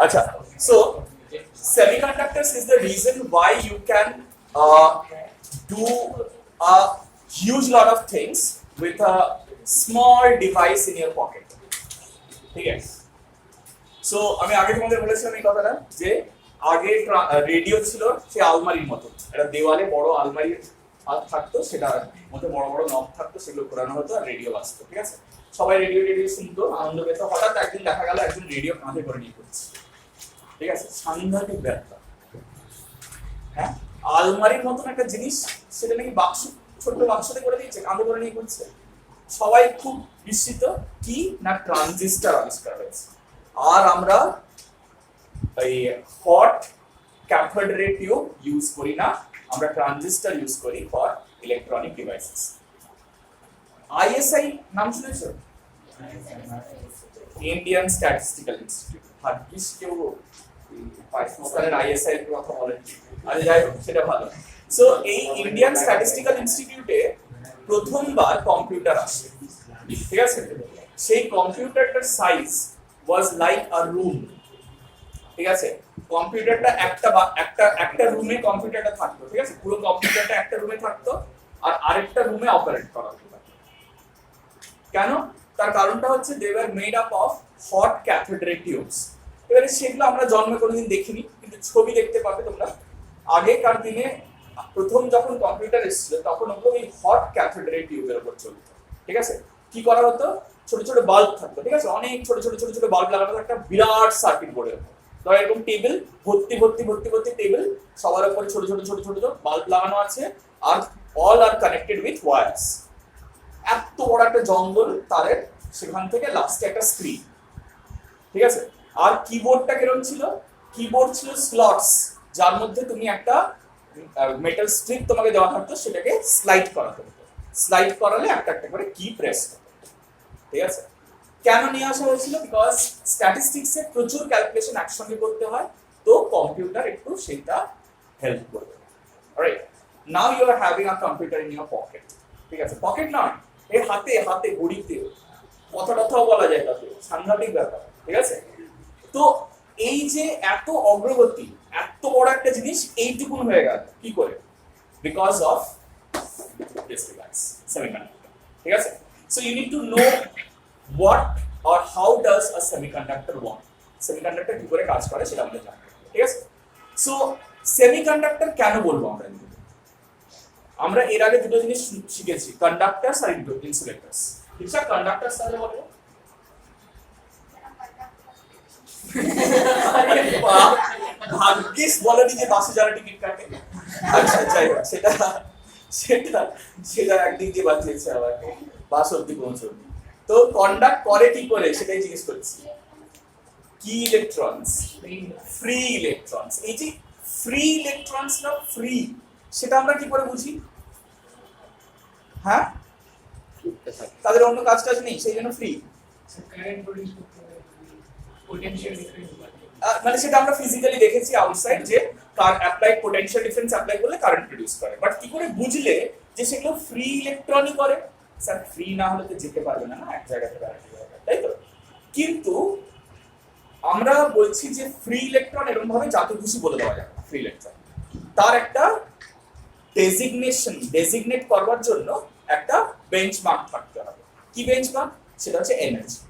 আচ্ছা, so semiconductors is the reason why you can do a huge lot of things with a small device in your pocket. ঠিক আছে? So আমি আগে তোমাদের বলেছিলাম এই কথাটা যে আগে রেডিও ছিল সে আলমারির মতো, একটা দেওয়ালে বড় আলমারি থাকতো, সেটার মধ্যে বড় বড় নব থাকতো, সেগুলো ঘোরানো হতো আর রেডিও বাজতো। ঠিক আছে, সবাই রেডিও শুনতো, আনন্দ পেত। হঠাৎ একদিন দেখা গেল একজন রেডিও কাঁধে করে নিয়ে করছে। ঠিক আছে, সাংঘাতিক ব্যাপার। হ্যাঁ, আলমারির মতন একটা জিনিস সেটা নাকি বাক্স, ছোট্ট বাক্সতে করে দিয়েছে, কাঁধে করে নিয়ে করছে। সবাই খুব বিস্মিত, কি না ট্রানজিস্টর আবিষ্কার হয়েছে। আর আমরা এই hot cathode ray tube use করি না, আমরা ট্রানজিস্টর ইউজ করি ফর ইলেকট্রনিক ডিভাইসেস। আইএসআই নাম শুনেছো? Indian statistical institute. ভাগ্যিস কেউ পাকিস্তানের আইএসআই এর কথা বলেন। আরে যাই হোক, সেটা ভালো। সো এই ইন্ডিয়ান স্ট্যাটিস্টিক্যাল ইনস্টিটিউটে প্রথমবার কম্পিউটার আসে। ঠিক আছে, সেই কম্পিউটারটার size was like a room. ঠিক আছে, কম্পিউটারটা একটা রুমে কম্পিউটারটা থাকতো। ঠিক আছে, পুরো কম্পিউটারটা একটা রুমে থাকতো আর আরেকটা রুমে অপারেট করা হতো। কেন? তার কারণটা হচ্ছে they were made up of hot cathode ray tubes. এবারে সেগুলো আমরা জন্মে কোনোদিন দেখিনি, কিন্তু ছবি দেখতে পাবে তোমরা। আগেকার দিনে প্রথম যখন কম্পিউটার এসেছিল তখন ওগুলো এই হট ক্যাথোড রে টিউবের উপর চলতো। ঠিক আছে, কি করা হতো? ছোট ছোট বাল্ব থাকতো। ঠিক আছে, অনেক ছোট ছোট ছোট ছোট বাল্ব লাগানো একটা বিরাট সার্কিট বোর্ডের উপর। ধরো এরকম টেবিল ভর্তি ভর্তি ভর্তি ভর্তি টেবিল, সবার উপরে ছোট ছোট ছোট ছোট বাল্ব লাগানো আছে, আর all are connected with wires. এত বড় একটা জঙ্গল তারের, সেখান থেকে লাস্টে একটা স্ক্রিন। ঠিক আছে, আর কিবোর্ডটা কিরকম ছিল? কিবোর্ড ছিল স্লটস, যার মধ্যে তুমি একটা মেটাল স্ট্রিপ তোমাকে দেওয়া থাকতো, সেটাকে স্লাইড করাতে হতো। স্লাইড করালে একটা একটা করে কি প্রেস হতো। ঠিক আছে, কেন নিয়ে আসা হয়েছিল? বিকজ স্ট্যাটিস্টিক্সে প্রচুর ক্যালকুলেশন একসঙ্গে করতে হয়, তো কম্পিউটার একটু সেটা হেল্প করবে। Alright, now you are having a computer in your pocket. ঠিক আছে, পকেট নয়, এই হাতে হাতে ঘড়িতে, কথা কথাও বলা যায়, তাতে সাংঘাতিক ব্যাপার। ঠিক আছে, তো এই যে এত অগ্রগতি, এত বড় একটা জিনিস এইটুকুন হয়ে গেল কি করে? Because of this device, semiconductor. ঠিক আছে, so you need to know what or how does a semiconductor work. Semiconductor কি করে কাজ করে সেটা আমরা জানবো। ঠিক আছে, সো সেমিকন্ডাক্টর কেন বলবো আমরা? আমরা এর আগে দুটো জিনিস শিখেছি, কন্ডাক্টরস আর ইনসুলেটরস। ঠিক আছে, কন্ডাক্টরস তাহলে বলবো। ভাগ্যিস বলেনি যে বাসে যারা টিকিট কাটে। আচ্ছা যাই হোক, সেটা সেটা সেটা একদিক দিয়ে বাঁচিয়েছে আমাকে, বাস অব্দি পৌঁছবে। তো কন্ডাক্ট করে কি করে সেটাই জিজ্ঞেস করছি। কি ইলেকট্রনস? Free electrons. এই যে ফ্রি ইলেকট্রনস না ফ্রি, সেটা আমরা কি করে বুঝি? হ্যাঁ, তাদের অন্য কাজ টাজ নেই, সেই জন্য ফ্রি। মানে সেটা আমরা ফিজিক্যালি দেখেছি আউটসাইড, যে অ্যাপ্লাইড পোটেনশিয়াল ডিফারেন্স অ্যাপ্লাই করলে কারেন্ট প্রডিউস করে। বাট কি করে বুঝলে যে সেগুলো ফ্রি ইলেকট্রনই করে? স্যার ফ্রি না হলে তো যেতে পারবে না এক জায়গা থেকে আরেক জায়গায়, তাই তো? কিন্তু আমরা বলছি যে ফ্রি ইলেকট্রন এরকম ভাবে যাকে খুশি বলে দেওয়া যাবে ফ্রি ইলেকট্রন। তার একটা ডেজিগনেট করবার জন্য একটা বেঞ্চমার্ক থাকতে হবে। কি বেঞ্চমার্ক? সেটা হচ্ছে এনার্জি।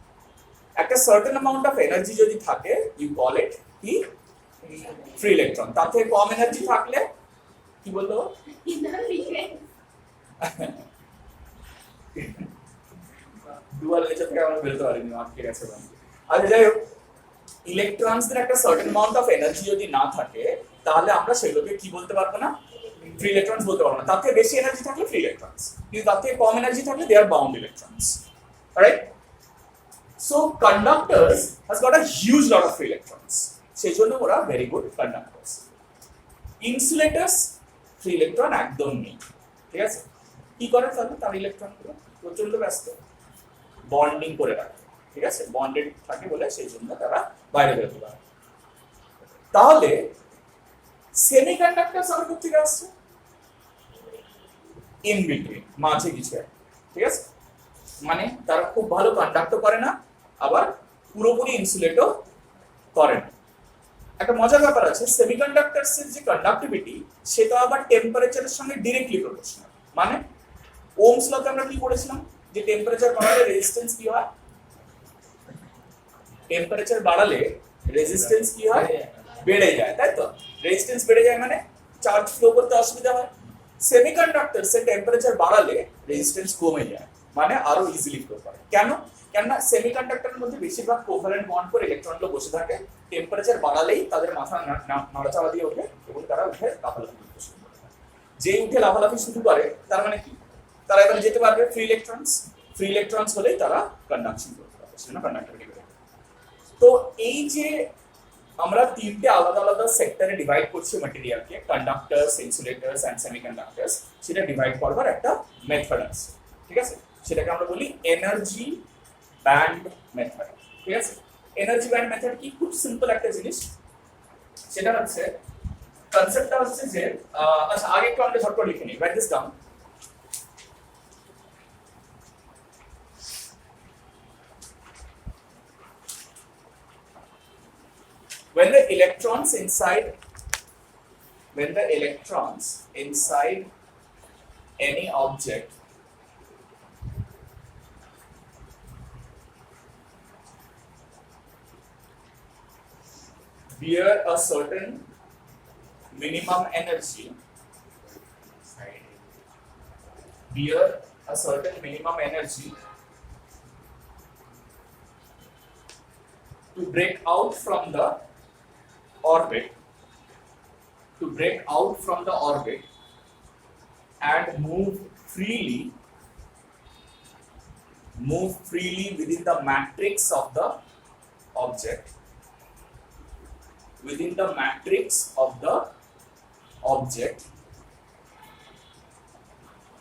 একটা সার্টেন অ্যামাউন্ট অফ এনার্জি যদি থাকে, ইউ কল ইট কি? Free electron. তার থেকে কম এনার্জি থাকলে কি বলতো? ডুয়াল নেচার থেকে আমরা বেরোতে পারিনি, আটকে গেছে। আচ্ছা যাই হোক, ইলেকট্রনসদের একটা সার্টেন অ্যামাউন্ট অফ এনার্জি যদি না থাকে, তাহলে আমরা সেগুলোকে কি বলতে পারবো না? ফ্রি ইলেকট্রনস বলতে পারবো না। তার থেকে বেশি এনার্জি থাকলে ফ্রি ইলেকট্রনস, কিন্তু তার থেকে কম এনার্জি থাকলে they are bound electrons. Right? So conductors has got a huge lot of free electrons, সেই জন্য ওরা very good conductors. Insulators free electron একদম নেই। ঠিক আছে, কি করে তাহলে? তার ইলেকট্রনগুলো প্রচন্ড ব্যস্ত, বন্ডিং করে রাখে। ঠিক আছে, বন্ডেড থাকে বলে সেই জন্য তারা বাইরে বেরোতে পারে। তাহলে সেমিকন্ডাক্টরস আমার কোথা থেকে আসছে? ইন বিটুইন, মাঝে কিছু। ঠিক আছে, মানে তারা খুব ভালো কন্ডাক্টও করে না, আবার পুরোপুরি ইনসুলেটও করে না। একটা মজার ব্যাপার আছে, সেমিকন্ডাক্টরস এর যে কন্ডাক্টিভিটি সেটা আবার টেম্পারেচারের সঙ্গে ডিরেক্টলি প্রপোর্শনাল। মানে ওহমস লতে আমরা কি পড়েছিলাম যে টেম্পারেচার বাড়ালে রেজিস্ট্যান্স কি হয়, টেম্পারেচার বাড়ালে রেজিস্ট্যান্স কি হয়, বেড়ে যায়, তাই তো? রেজিস্ট্যান্স বেড়ে যায় মানে চার্জ ফ্লো করতে অসুবিধা হয়। সেমিকন্ডাক্টরস এর টেম্পারেচার বাড়ালে রেজিস্ট্যান্স কমে যায়, মানে আরো ইজিলি ফ্লো করে। কেন? কেননা সেমিকন্ডাক্টরের মধ্যে বেশিরভাগ কোভালেন্ট বন্ড করে ইলেকট্রনগুলো বসে থাকে, টেম্পারেচার বাড়ালেই তাদের মাথা নড়াচড়া দিয়ে ওঠে এবং তারা উঠে লাফালাফি করতে শুরু করে। যেই উঠে লাফালাফি শুরু করে তার মানে কি, তারা এবার যেতে পারবে ফ্রি ইলেকট্রনস, ফ্রি ইলেকট্রনস হলেই তারা কন্ডাকশন করতে পারবে, সেটা কন্ডাক্টিভিটি বেড়ে যাবে। তো এই যে আমরা তিনটে আলাদা আলাদা সেক্টরে ডিভাইড করছি ম্যাটেরিয়ালকে, কন্ডাক্টরস, ইনসুলেটরস এন্ড সেমিকন্ডাক্টরস, সেটা ডিভাইড করবার একটা মেথড আছে, ঠিক আছে? সেটাকে আমরা বলি এনার্জি ব্যান্ড মেথড, ঠিক আছে? এনার্জি ব্যান্ড মেথড কি? খুব সিম্পল একটা জিনিস, সেটা হচ্ছে কনসেপ্টটা হচ্ছে যে আচ্ছা আগে একটু আমরা ঝটপট লিখে নিই, right this down. When the electrons inside any object bear a certain minimum energy, to break out from the orbit, and move freely within the matrix of the object,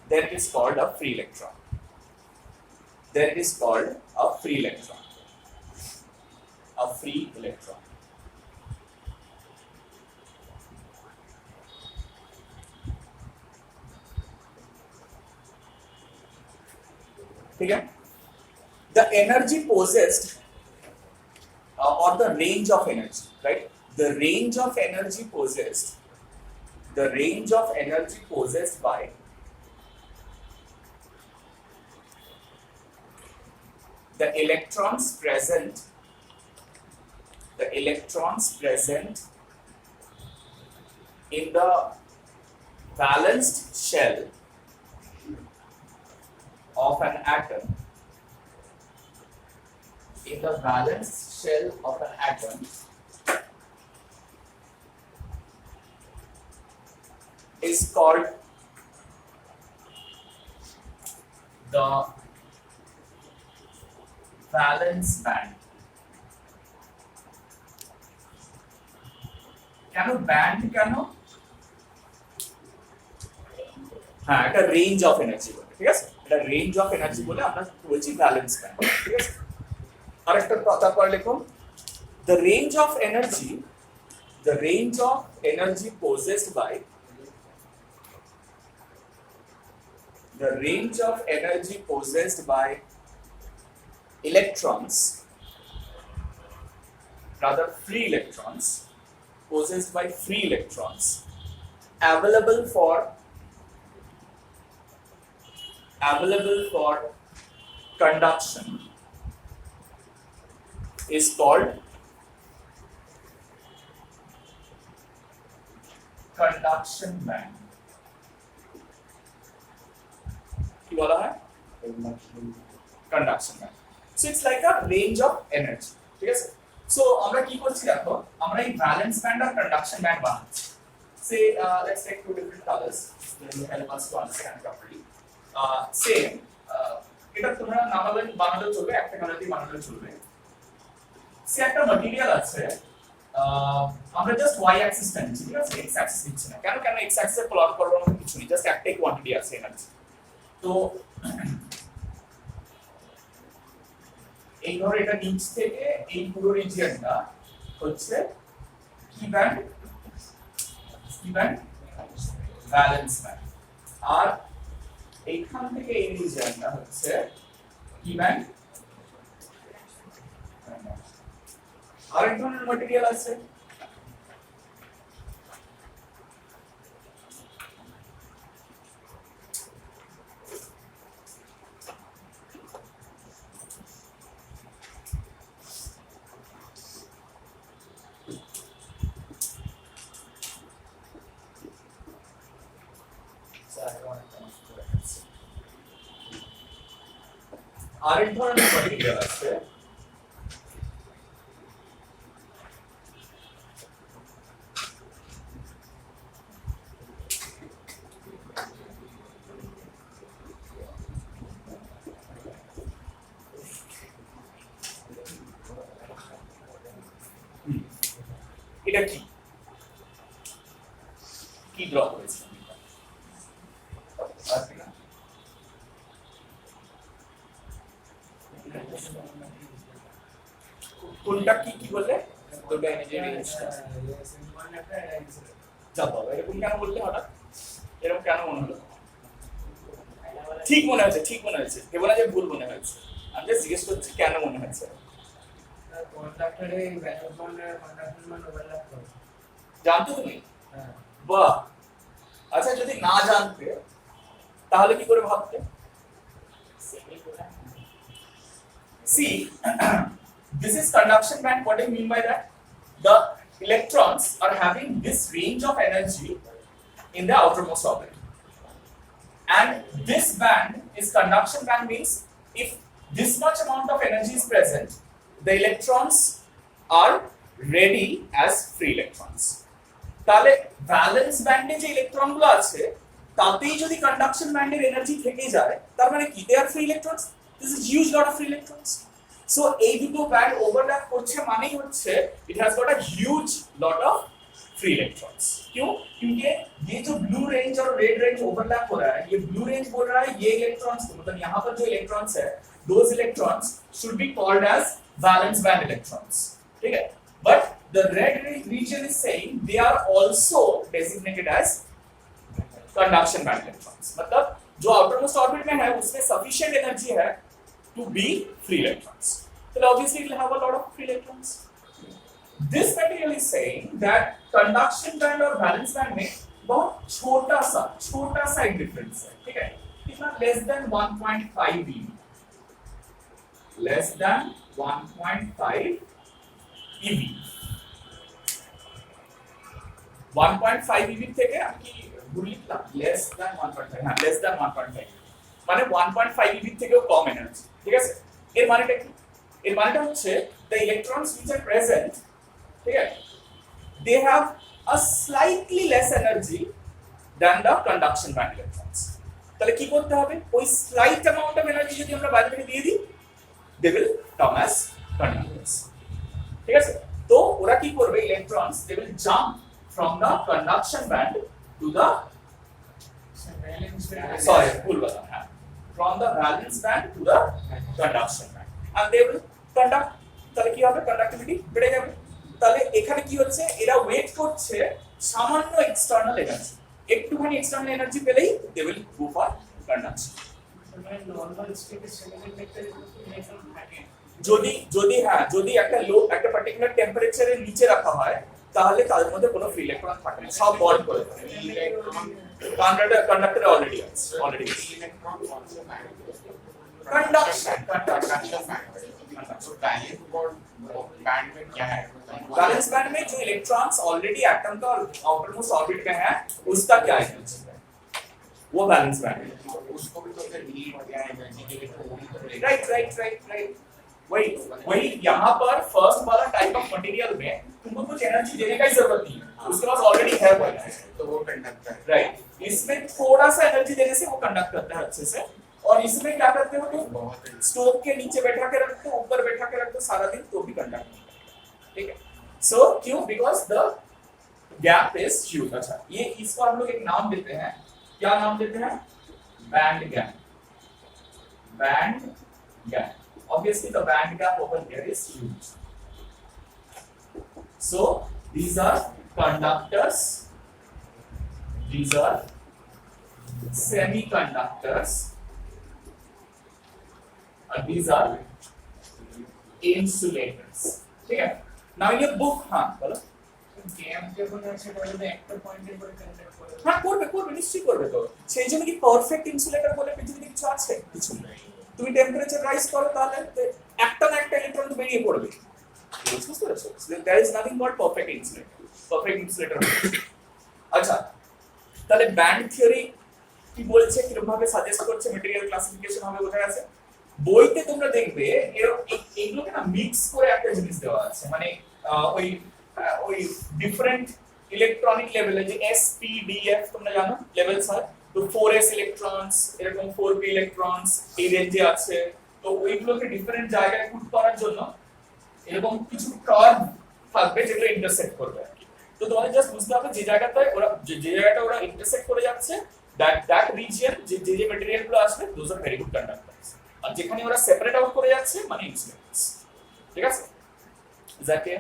then it is called a free electron. A free electron. ठीक है? The energy possessed or the range of energy, right? The range of energy possessed by the electrons present in the balanced shell of an atom, is called the valence band. কেন band? কেন? হ্যাঁ, একটা range of energy বলে, ঠিক আছে? এটা range of energy বলে আমরা বলছি ভ্যালেন্স ব্যান্ড, ঠিক আছে? আরেকটা কথা পরে লিখো, the range of energy possessed by electrons, rather free electrons, available for conduction is called conduction band. কি বলা হয়? conduction band. So it's like a range of energy, ঠিক আছে? So আমরা কি করছি দেখো, আমরা এই valence band আর conduction band বানাচ্ছি। Say let's take two different colors, that will help us to understand properly. Same এটা তোমরা বানালেও চলবে, একটা কালার দিয়ে বানালেও চলবে। সে একটা ম্যাটেরিয়াল আছে, আমরা জাস্ট y অ্যাক্সিস টানছি, ঠিক আছে? x অ্যাক্সিস নিচ্ছি না। কেন? কেন x অ্যাক্সিসে প্লট করবার মতো কিছু নেই, জাস্ট একটাই কোয়ান্টিটি আছে এনার্জি। তো এই ধরো এটা নিচ থেকে এই পুরো রিজিয়নটা হচ্ছে কি ব্যান্ড? Valence band. আর এইখান থেকে এই রিজিয়নটা হচ্ছে কি ব্যান্ড? আরেক ধরনের ম্যাটেরিয়াল আছে আরেক ধরনের ম্যাটেরিয়াল আছে এটা কি কি ড্র করেছে কোনটা কি কি বললে দুটো এনার্জি রেঞ্জটা যা বাবা এরকম কেন বললে হঠাৎ এরকম কেন মনে হলো ঠিক মনে হচ্ছে ভেবো না যে ভুল মনে হয়েছে আমি জাস্ট জিজ্ঞেস করছি কেন মনে হচ্ছে কন্ডাক্টরে ভ্যালু বন্ডের কন্ডাক্টর মান ওভারল্যাপ করে জানতো তুমি বাহ আচ্ছা যদি না জানতে তাহলে কি করে ভাবতে see this is conduction band. What do you mean by that? The electrons are having this range of energy in the outermost orbit, and this band is conduction band means if this much amount of energy is present, the electrons are ready as free electrons. তাহলে valence ব্যান্ডে যে electron গুলো আছে তাতেই যদি conduction ব্যান্ডের energy থেকে যায় তার মানে কি they are free electrons this is huge lot of free electrons so এই দুটো ব্যান্ড ওভারল্যাপ করছে মানেই হচ্ছে it has got a huge lot of free electrons क्यों क्योंकि ये जो ब्लू रेंज और रेड रेंज ओवरलैप हो रहा है ये ब्लू रेंज बोल रहा है ये इलेक्ट्रॉन्स मतलब यहां पर जो इलेक्ट्रॉन्स है those electrons should be called as valence band electrons ठीक है but the red region is saying they are also designated as conduction band electrons मतलब जो outermost orbit में है उसमें sufficient energy है to be free electrons so obviously it will have a lot of free electrons this material is saying that conduction band और valence band में बहुत छोटा सा एक difference है ठीक है कितना less than 1.5 eV less than 1.5 eV 1.5 eV থেকে আমি কি ভুল লিখলাম less than 1.5 হ্যাঁ less than 1.5 মানে 1.5 eV থেকেও কম এনার্জি ঠিক আছে এর মানেটা কি এর মানেটা হচ্ছে the electrons which are present ঠিক আছে they have a slightly less energy than the conduction band electrons তাহলে কি করতে হবে ওই slight amount of energy যদি আমরা বাইরে থেকে দিয়ে দিই they will come as conductors ঠিক আছে তো ওরা কি করবে electrons they will jump from the conduction band to the full band from the valence band to the conduction band and they will conduct তাহলে কি হবে conductivity বেড়ে যাবে তাহলে এখানে কি হচ্ছে এরা ওয়েট করছে সামান্য এক্সটার্নাল এনার্জি একটুখানি এক্সটার্নাল এনার্জি পেলেই they will go for conduction মানে নরমাল স্টেটে সেমিকন্ডাক্টর ইলেকট্রন থাকে যদি একটা পার্টিকুলার টেম্পারেচারের নিচে রাখা হয় তাহলে তাদের মধ্যে কোনো ফ্রি ইলেকট্রন থাকে না সব বন্ড করে দেয় কন্ডাক্টর অলরেডি আছে बैलेंस बैंड में जो इलेक्ट्रॉन्स ऑलरेडी एटम का आउटरमोस्ट ऑर्बिट में है उसका क्या एनर्जी है वो बैलेंस बैंड उसको भी तो फिर नीड क्या एनर्जी के लिए राइट वही यहाँ पर फर्स्ट वाला टाइप ऑफ मटेरियल में तुमको कुछ एनर्जी देने का ही जरूरत नहीं है उसके पास ऑलरेडी है वो तो वो कंडक्टर राइट इसमें थोड़ा सा एनर्जी देने से वो कंडक्ट करता है अच्छे से और इसमें क्या करते हो तुम स्टोव के नीचे बैठा के रखते हो ऊपर बैठा के रखते हो सारा दिन तो भी कंडक्ट नहीं करेगा ठीक है सो क्यों because the gap is huge अच्छा ये इसको हम लोग एक नाम देते हैं क्या नाम देते हैं band gap obviously the band gap over here is huge so these are conductors these are semiconductors and these are insulators ठीक है now in your book हाँ बोलो গ্যাপ যখন আছে তাহলে একটা পয়েন্টের পরে কন্ডাক্ট করে হ্যাঁ করবে নিশ্চয়ই করবে তো সেই জন্য কি পারফেক্ট ইনসুলেটর বলে পৃথিবীতে কিছু আছে কিছু নেই তুমি টেম্পারেচার রাইজ করো তাহলে একটা না একটা ইলেকট্রন তো বেরিয়ে পড়বে বুঝতে পারছো there is nothing but perfect insulator আচ্ছা তাহলে ব্যান্ড থিওরি কি বলছে কিরকম ভাবে সাজেস্ট করছে ম্যাটেরিয়াল ক্লাসিফিকেশন হবে বোঝা গেছে বইতে তোমরা দেখবে এগুলোকে না মিক্স করে একটা জিনিস দেওয়া আছে, মানে ওই ডিফারেন্ট ইলেকট্রনিক লেভেলে যে এস পি ডি এফ তোমরা জানো লেভেলস হয়, তো 4s ইলেকট্রনস, এরকম 4p ইলেকট্রনস এই রেঞ্জে আছে। তো ওইগুলোকে ডিফারেন্ট জায়গায় পুট করার জন্য এরকম কিছু কার্ভ থাকবে যেগুলো ইন্টারসেক্ট করবে আর কি। তো তোমাদের জাস্ট বুঝতে হবে যে জায়গাটা ওরা ইন্টারসেক্ট করে যাচ্ছে, দ্যাট রিজিয়ন যে ম্যাটেরিয়াল গুলো আসবে those are very good conductors, আর যেখানে ওরা সেপারেট আউট করে যাচ্ছে মানে ইনসুলেটরস। ঠিক আছে, যাকে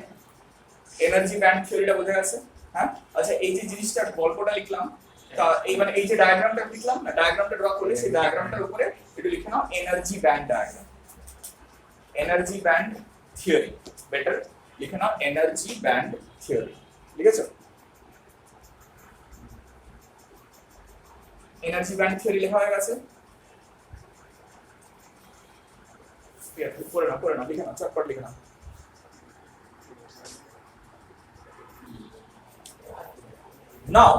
এনার্জি ব্যান্ড থিওরিটা বোঝা গেছে। হ্যাঁ, আচ্ছা এই যে জিনিসটা গল্পটা লিখলাম, তা এইবার এই যে ডায়াগ্রামটা লিখলাম না, ডায়াগ্রামটা ড্র করে সেই ডায়াগ্রামটার উপরে একটু লিখে নাও energy band diagram, energy band theory, better লিখে নাও এনার্জি ব্যান্ড থিওরি। লিখেছো? এনার্জি ব্যান্ড থিওরি লেখা হয়ে গেছে? করে না লিখে নাও, চটপট লিখে নাও। Now,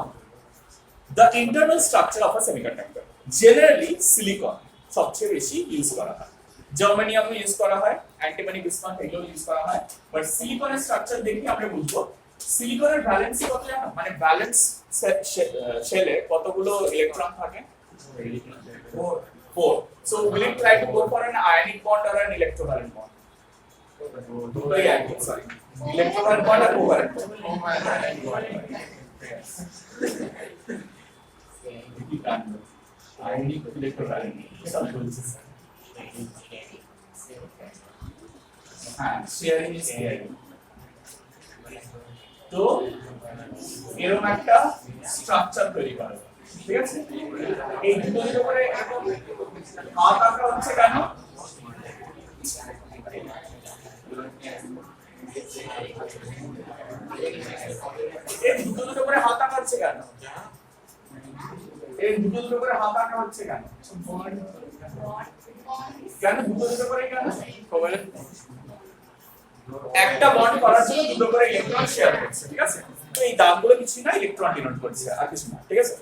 the internal structure of a semiconductor. Generally, silicon সবচেয়ে বেশি ইউজ করা হয়, জার্মানিয়াম ইউজ করা হয়, অ্যান্টিমনি বিসমাথ এগুলো ইউজ করা হয়, বাট সিলিকনের স্ট্রাকচার দেখে আমরা বুঝবো সিলিকনের ভ্যালেন্সি কত জানো, মানে ভ্যালেন্স শেলে কতগুলো ইলেকট্রন থাকে? 4. So will it try to go for an ionic bond or an electrovalent bond? দুটোই একই, সরি, ইলেকট্রোভালেন্ট বন্ড আর কোভালেন্ট বন্ড। আয়নিক ইলেকট্রোভালেন্ট সব বলছি। হ্যাঁ, শেয়ারিং ইজ কেয়ারিং। তো এরকম একটা স্ট্রাকচার তৈরি করা, ঠিক আছে? এই দুটোর উপরে এরকম হাত আঁকা হচ্ছে কেন? এই দুটোর উপরে হাত আঁকা হচ্ছে কেন? এই দুটোর উপরে হাত আঁকা হচ্ছে কেন? কেন দুটোর উপরে কেন? একটা বন্ড করার জন্য দুটো করে ইলেকট্রন শেয়ার করছে, ঠিক আছে? তো এই দাগগুলো কিছু না, ইলেকট্রন ডিনোট করছে আর কিছু না, ঠিক আছে?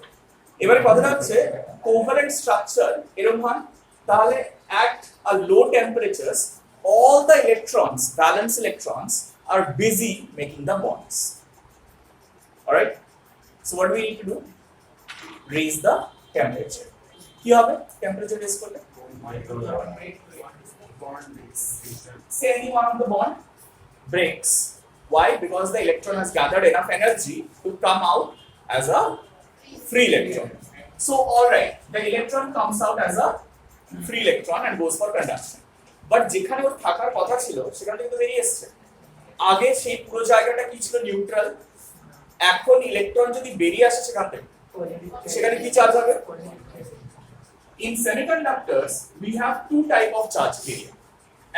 এবারে কথাটা হচ্ছে কোভালেন্ট স্ট্রাকচার এরকম হয়, তাহলে at a low temperatures all the electrons, valence electrons are busy making the bonds. All right, so what do we need to do? Raise the temperature. কি হবে temperature raise করলে? Say any one of the bond breaks. Why? Because the electron has gathered enough energy to come out as a free electron. So all right, the electron comes out as a free electron and goes for conduction. But যেখানে ওর থাকার কথা ছিল সেখান থেকে তো বেরিয়ে এসেছে। আগে সেই পুরো জায়গাটা কি ছিল? নিউট্রাল। এখন ইলেকট্রন যদি বেরিয়ে আসে সেখান থেকে, সেখানে কি চার্জ হবে? In semiconductors we have two type of charge carrier.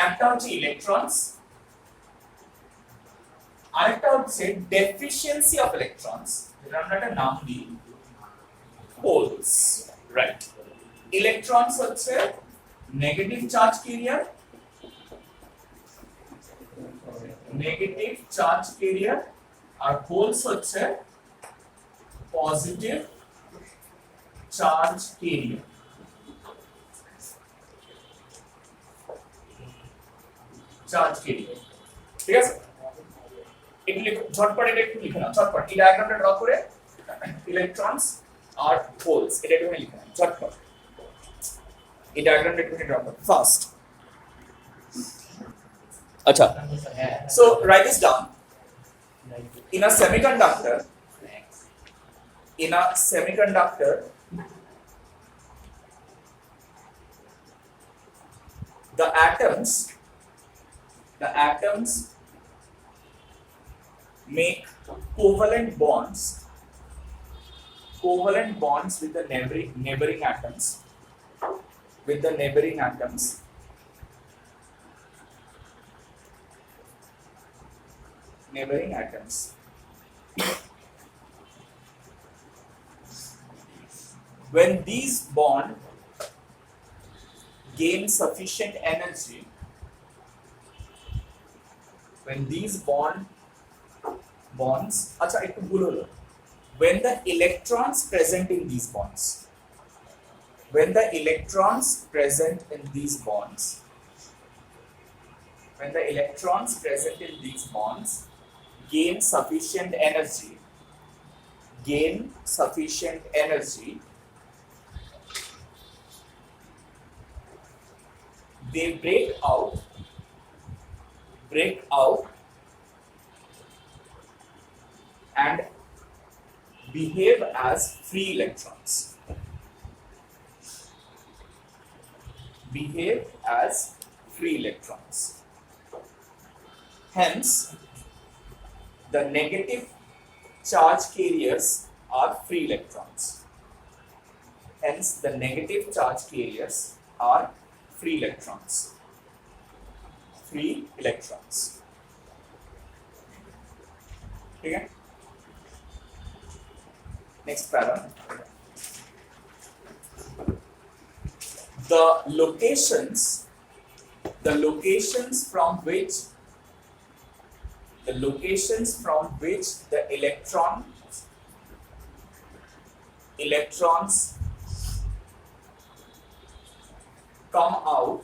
একটা হচ্ছে ইলেকট্রনস, আরেকটা হচ্ছে ডেফিসিয়েন্সি অফ ইলেকট্রনস, যেটা আমরা একটা নাম দিই হোলস, রাইট? ইলেকট্রনস হচ্ছে negative charge carrier, negative charge carrier, আর হোলস হচ্ছে positive charge carrier. Charge carrier, ঠিক আছে? একটু ঝটপট এটা একটু লিখে নাও, ঝটপট এই ডায়াগ্রামটা ড্র করে ইলেকট্রনস আর হোলস এটা একটু লিখে নাও ঝটপট। এই ডায়াগ্রামটা একটু ড্র করো ফাস্ট। আচ্ছা, so write this down. In a semiconductor, the atoms make covalent bonds with the neighboring atoms, when these bonds gain sufficient energy, আচ্ছা একটু ভুল হলো, when the electrons present in these bonds when the electrons present in these bonds gain sufficient energy they break out and behave as free electrons. Hence, the negative charge carriers are free electrons. ठीक है? Next pattern. The locations from which the electrons come out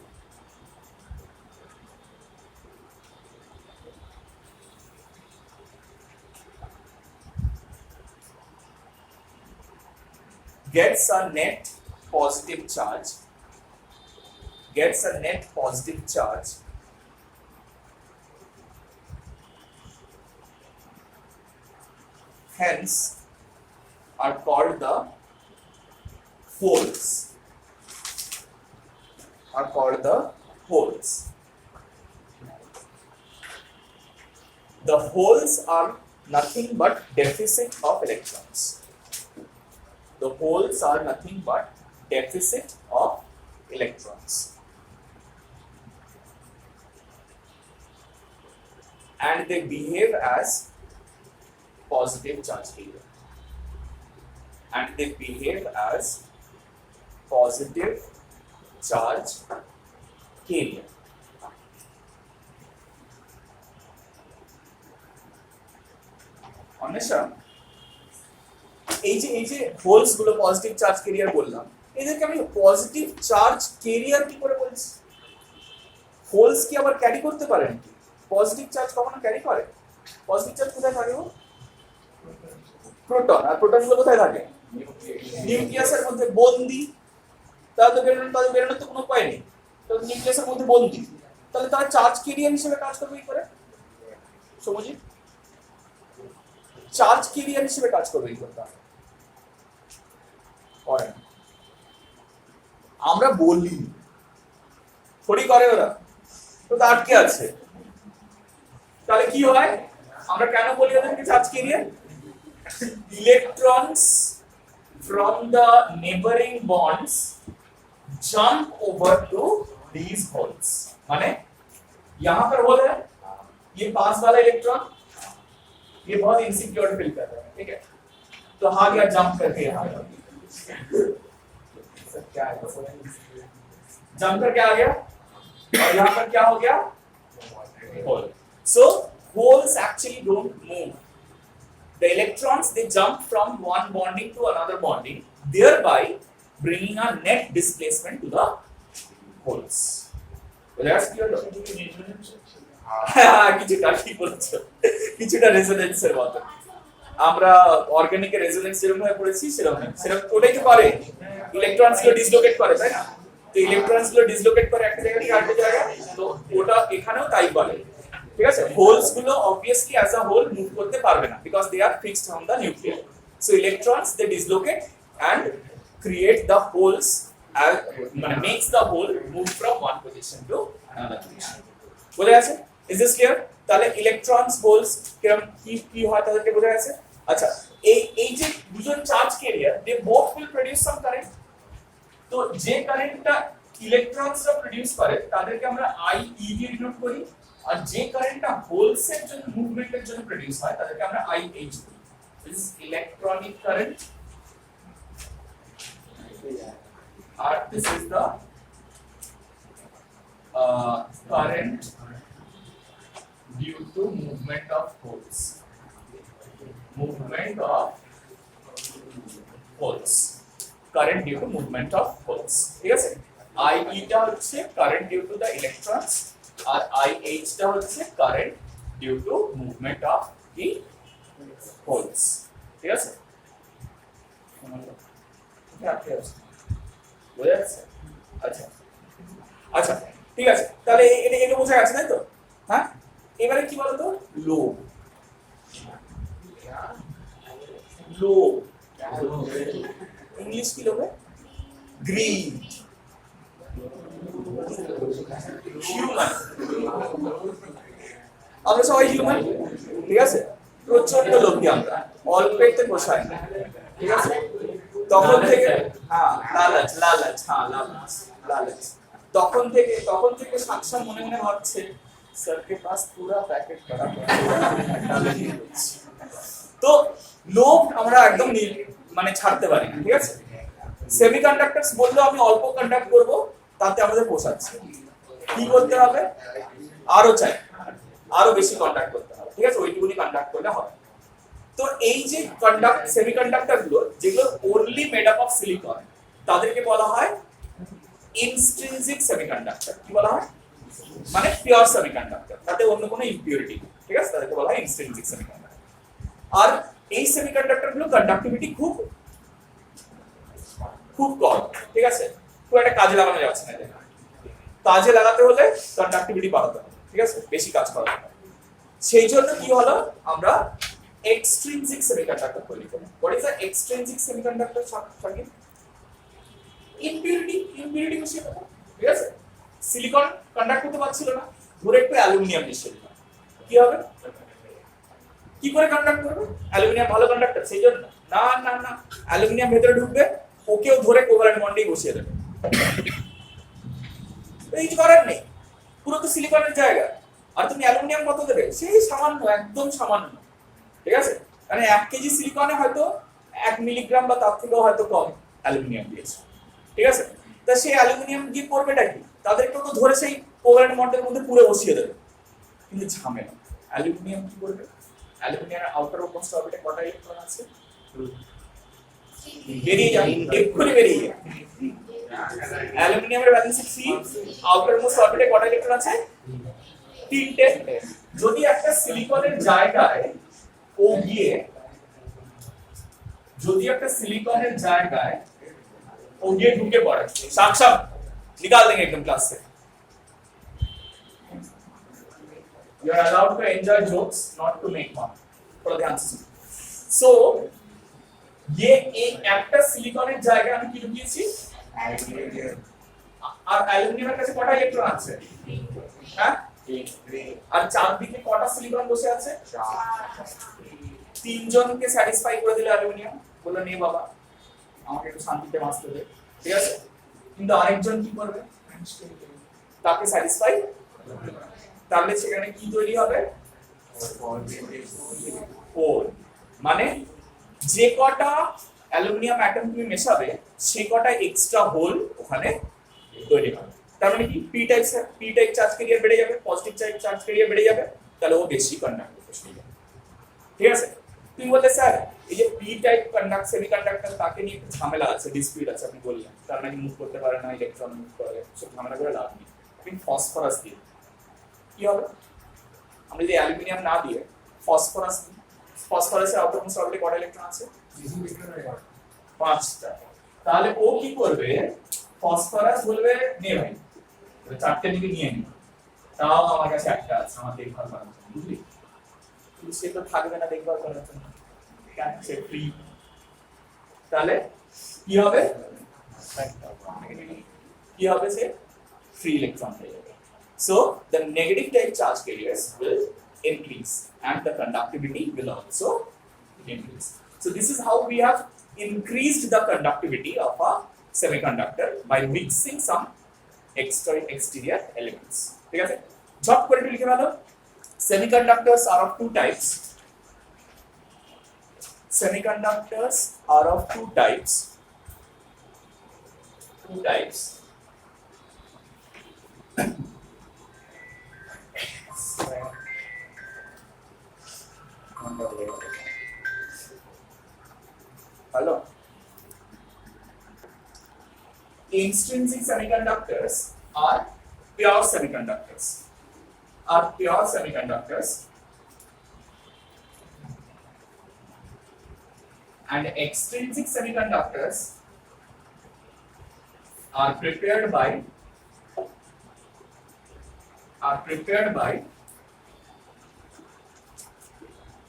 gets a net positive charge hence are called the holes. The holes are nothing but deficit of electrons. And they behave as positive charge carrier. Anwesha, এই যে holes গুলো positive charge career বললাম, এদেরকে আমি positive charge career কি করে বলছি? Holes কি আবার ক্যারি করতে পারেন কি? পজিটিভ চার্জ কখনো ক্যারি করে? পজিটিভ চার্জ কোথায় থাকে? প্রোটন। আর প্রোটন গুলো কোথায় থাকে? নিউক্লিয়াসের মধ্যে বন্দি। তাদের বেরোনোর তো কোনো উপায় নেই, তো নিউক্লিয়াসের মধ্যে বন্দি। তাহলে তারা চার্জ ক্যারিয়ার হিসেবে কাজ করবে কি করে? সমজিৎ, চার্জ ক্যারিয়ার হিসেবে কাজ করবে কি করে? করে না। আমরা বলি থোড়ি করে ওরা, তো আটকে আছে। তাহলে কি হয়? আমরা কেন বলি ওদেরকে charge carrier? Electrons from the neighboring bonds jump over to these holes. माने यहाँ पर होल है, ये पास वाला इलेक्ट्रॉन ये बहुत इनसिक्योर फील कर रहा है, ठीक है? तो हाँ गया जंप करके यहाँ क्या है? जंप करके आ गया और यहाँ पर क्या हो गया? Whole. So holes actually don't move. The electrons they jump from one bonding to another bonding, thereby bringing a net displacement to the holes. Well, that's clear. কিছুটা রেজোনেন্সের মতো। আমরা অর্গানিকের রেজোনেন্স যেরকম ভাবে পড়েছি সেরকম ওটাই তো করে, ইলেকট্রনস গুলো ডিসলোকেট করে, তাই না? তো ইলেকট্রনস গুলো ডিসলোকেট করে একটা জায়গা থেকে আরেকটা জায়গায়, তো ওটা এখানেও তাই বলে। ঠিক আছে? হোলস গুলো obviously as a whole move করতে পারবে না because they are fixed on the nucleus. So electrons they dislocate and create the holes, মানে makes the hole move from one position to another position. বোঝা গেছে? Is this clear? তাহলে electrons holes কিরকম কি হয় তাদেরকে বোঝা গেছে? আচ্ছা, এই যে দুজন charge carrier they both will produce some current. তো যে কারেন্টটা ইলেকট্রনসরা প্রোডিউস করে তাদেরকে আমরা IE দিয়ে ডিনোট করি, আর যে কারেন্টটা হোলস এর জন্য মুভমেন্টের জন্য প্রোডিউস হয় তাদেরকে আমরা IH বলি। দিস ইজ ইলেকট্রনিক কারেন্ট আর this is the current due to movement of holes. Current due to movement of holes, ঠিক আছে? আই টা হচ্ছে current due to the electrons, আর আই এইচ টা হচ্ছে current due to movement of the holes, ঠিক আছে? বোঝা যাচ্ছে? আচ্ছা আচ্ছা, ঠিক আছে, তাহলে এটা বোঝা গেছে তাই তো? হ্যাঁ, এবারে কি বলতো, লোভ। লোভ ইংলিশ কি লোভে? গ্রিড। হিউম্যান, আমরা সবাই হিউম্যান, ঠিক আছে? প্রচন্ড লোভী আমরা, অল্পেতে পোষায় না, ঠিক আছে? তখন থেকে হ্যাঁ লালচ লালচ, হ্যাঁ লালচ লালচ, তখন থেকে সাক্ষা মনে মনে ভাবছে স্যারকে পাস পুরা প্যাকেট করা। তো লোভ আমরা একদম মানে ছাড়তে পারি না, ঠিক আছে? সেমিকন্ডাক্টরস বললো আমি অল্প কন্ডাক্ট করব, তাতে আমাদের পোষাচ্ছে। কি করতে হবে? আরো চাই, আরো বেশি কন্ডাক্ট করতে হবে, ঠিক আছে? ওইটুকুনি কন্ডাক্ট করলে হবে। তো এই যে সেমিকন্ডাক্টর গুলো যেগুলো only made up of silicon, তাদেরকে বলা হয় ইনস্ট্রিনসিক সেমিকন্ডাক্টর। কি বলা হয়? মানে পিওর সেমিকন্ডাক্টর, তাতে অন্য কোনো ইম্পিউরিটি, ঠিক আছে? তাদেরকে বলা হয় ইনস্ট্রিনসিক সেমিকন্ডাক্টর। আর এই সেমিকন্ডাক্টর গুলো কন্ডাক্টিভিটি খুব কম, ঠিক আছে? খুব একটা কাজে লাগানো যাচ্ছে না। কাজে লাগাতে হলে কন্ডাক্টিভিটি বাড়াতে হবে, ঠিক আছে? বেশি কাজ করাতে হবে। সেই জন্য কি হলো, আমরা extrinsic semiconductor তৈরি করি। What is the extrinsic semiconductor circuit? impurity বেশি হবে, ঠিক আছে? সিলিকন কন্ডাক্ট করতে পারছিল না, ধরে একটু অ্যালুমিনিয়াম মিশিয়ে দিলাম, কি হবে? কি করে কন্ডাক্ট করবে? অ্যালুমিনিয়াম ভালো কন্ডাক্টর, সেই জন্য না না না, অ্যালুমিনিয়াম ভেতরে ঢুকবে, ওকেও ধরে কোভালেন্ট বন্ডেই বসিয়ে দেবে। এই কিছু করার নেই, পুরো তো সিলিকনের জায়গা। আর তুমি অ্যালুমিনিয়াম কত দেবে? সেই সামান্য, একদম সামান্য, ঠিক আছে? মানে 1 কেজি সিলিকনে হয়তো 1 মিলিগ্রাম বা তার থেকেও হয়তো কম অ্যালুমিনিয়াম দিয়েছে, ঠিক আছে? তা সেই অ্যালুমিনিয়াম দিয়ে করবেটা কি? তাদেরকে তো ধরে সেই কোভালেন্ট বন্ডের মধ্যে পুরো বসিয়ে দেবে। কিন্তু ঝামেলা, অ্যালুমিনিয়াম কি করবে? অ্যালুমিনিয়ামের আউটার মোস্ট অরবিটে কটা ইলেকট্রন আছে? বেরিয়ে যাবে, এক্ষুনি বেরিয়ে যাবে। অ্যালুমিনিয়ামের ভ্যালেন্সি 3, আউটার মোস্ট অরবিটে কটা ইলেকট্রন আছে? 3টে। যদি একটা সিলিকনের জায়গায় ও গিয়ে, ঢুকে পড়ে, সাক্ষাৎ निकाल देंगे एकदम क्लास से। You are allowed to enjoy jokes, not to make fun. थोड़ा ध्यान से सुनो। So ये একটা সিলিকনের জায়গায় আমি কি ঢুকিয়েছি? আর অ্যালুমিনিয়ামের কাছে কটা ইলেকট্রন আছে? হ্যাঁ, আর চারদিকে কটা সিলিকন বসে আছে? 3 জনকে স্যাটিসফাই করে দিল অ্যালুমিনিয়াম, বললো নে বাবা আমাকে একটু শান্তিতে বাঁচতে দে, ঠিক আছে? কিন্তু আরেকজন কি করবে? তাকে স্যাটিসফাই, তাহলে সেখানে কি তৈরি হবে? হোল। মানে যে কটা অ্যালুমিনিয়াম অ্যাটম তুমি মেশাবে, সে কটা এক্সট্রা হোল ওখানে তৈরি হবে। তার মানে কি পি টাইপ চার্জ ক্যারিয়ার বেড়ে যাবে, পজিটিভ চার্জ ক্যারিয়ার বেড়ে যাবে, তাহলে ও বেশি কন্ডাক্ট করবে, ঠিক আছে? তুমি বলতে স্যার এই যে পি টাইপ সেমিকন্ডাক্টর, তাকে নিয়ে একটু ঝামেলা আছে, ডিসপিউট আছে, আপনি বললেন তার নাকি মুভ করতে পারে না, ইলেকট্রন মুভ করে, সব ঝামেলা করে লাভ নেই। আপনি ফসফরাস দিয়ে কি হবে? আমরা যদি অ্যালুমিনিয়াম না দিয়ে ফসফরাসের আউটার মোস্ট অরবিটে কটা ইলেকট্রন আছে? 5টা। তাহলে ও কি করবে? ফসফরাস বলবে নে ভাই 4টে দিকে নিয়ে নি, তাও আমার কাছে একটা আছে, আমার দেখভাল করার জন্য, বুঝলি? সে তো থাকবে না দেখভাল করার জন্য, কেন? সে ফ্রি। তাহলে কি হবে? সে ফ্রি ইলেকট্রন হয়ে যাবে। So the negative type charge carriers will increase and the conductivity will also increase. So this is how we have increased the conductivity of a semiconductor by mixing some exterior elements. ঠিক আছে? ঝট করে লিখে ফেলো। Semiconductors are of two types. Semiconductors are of two types. Hello. Intrinsic semiconductors are pure semiconductors. And extrinsic semiconductors are prepared by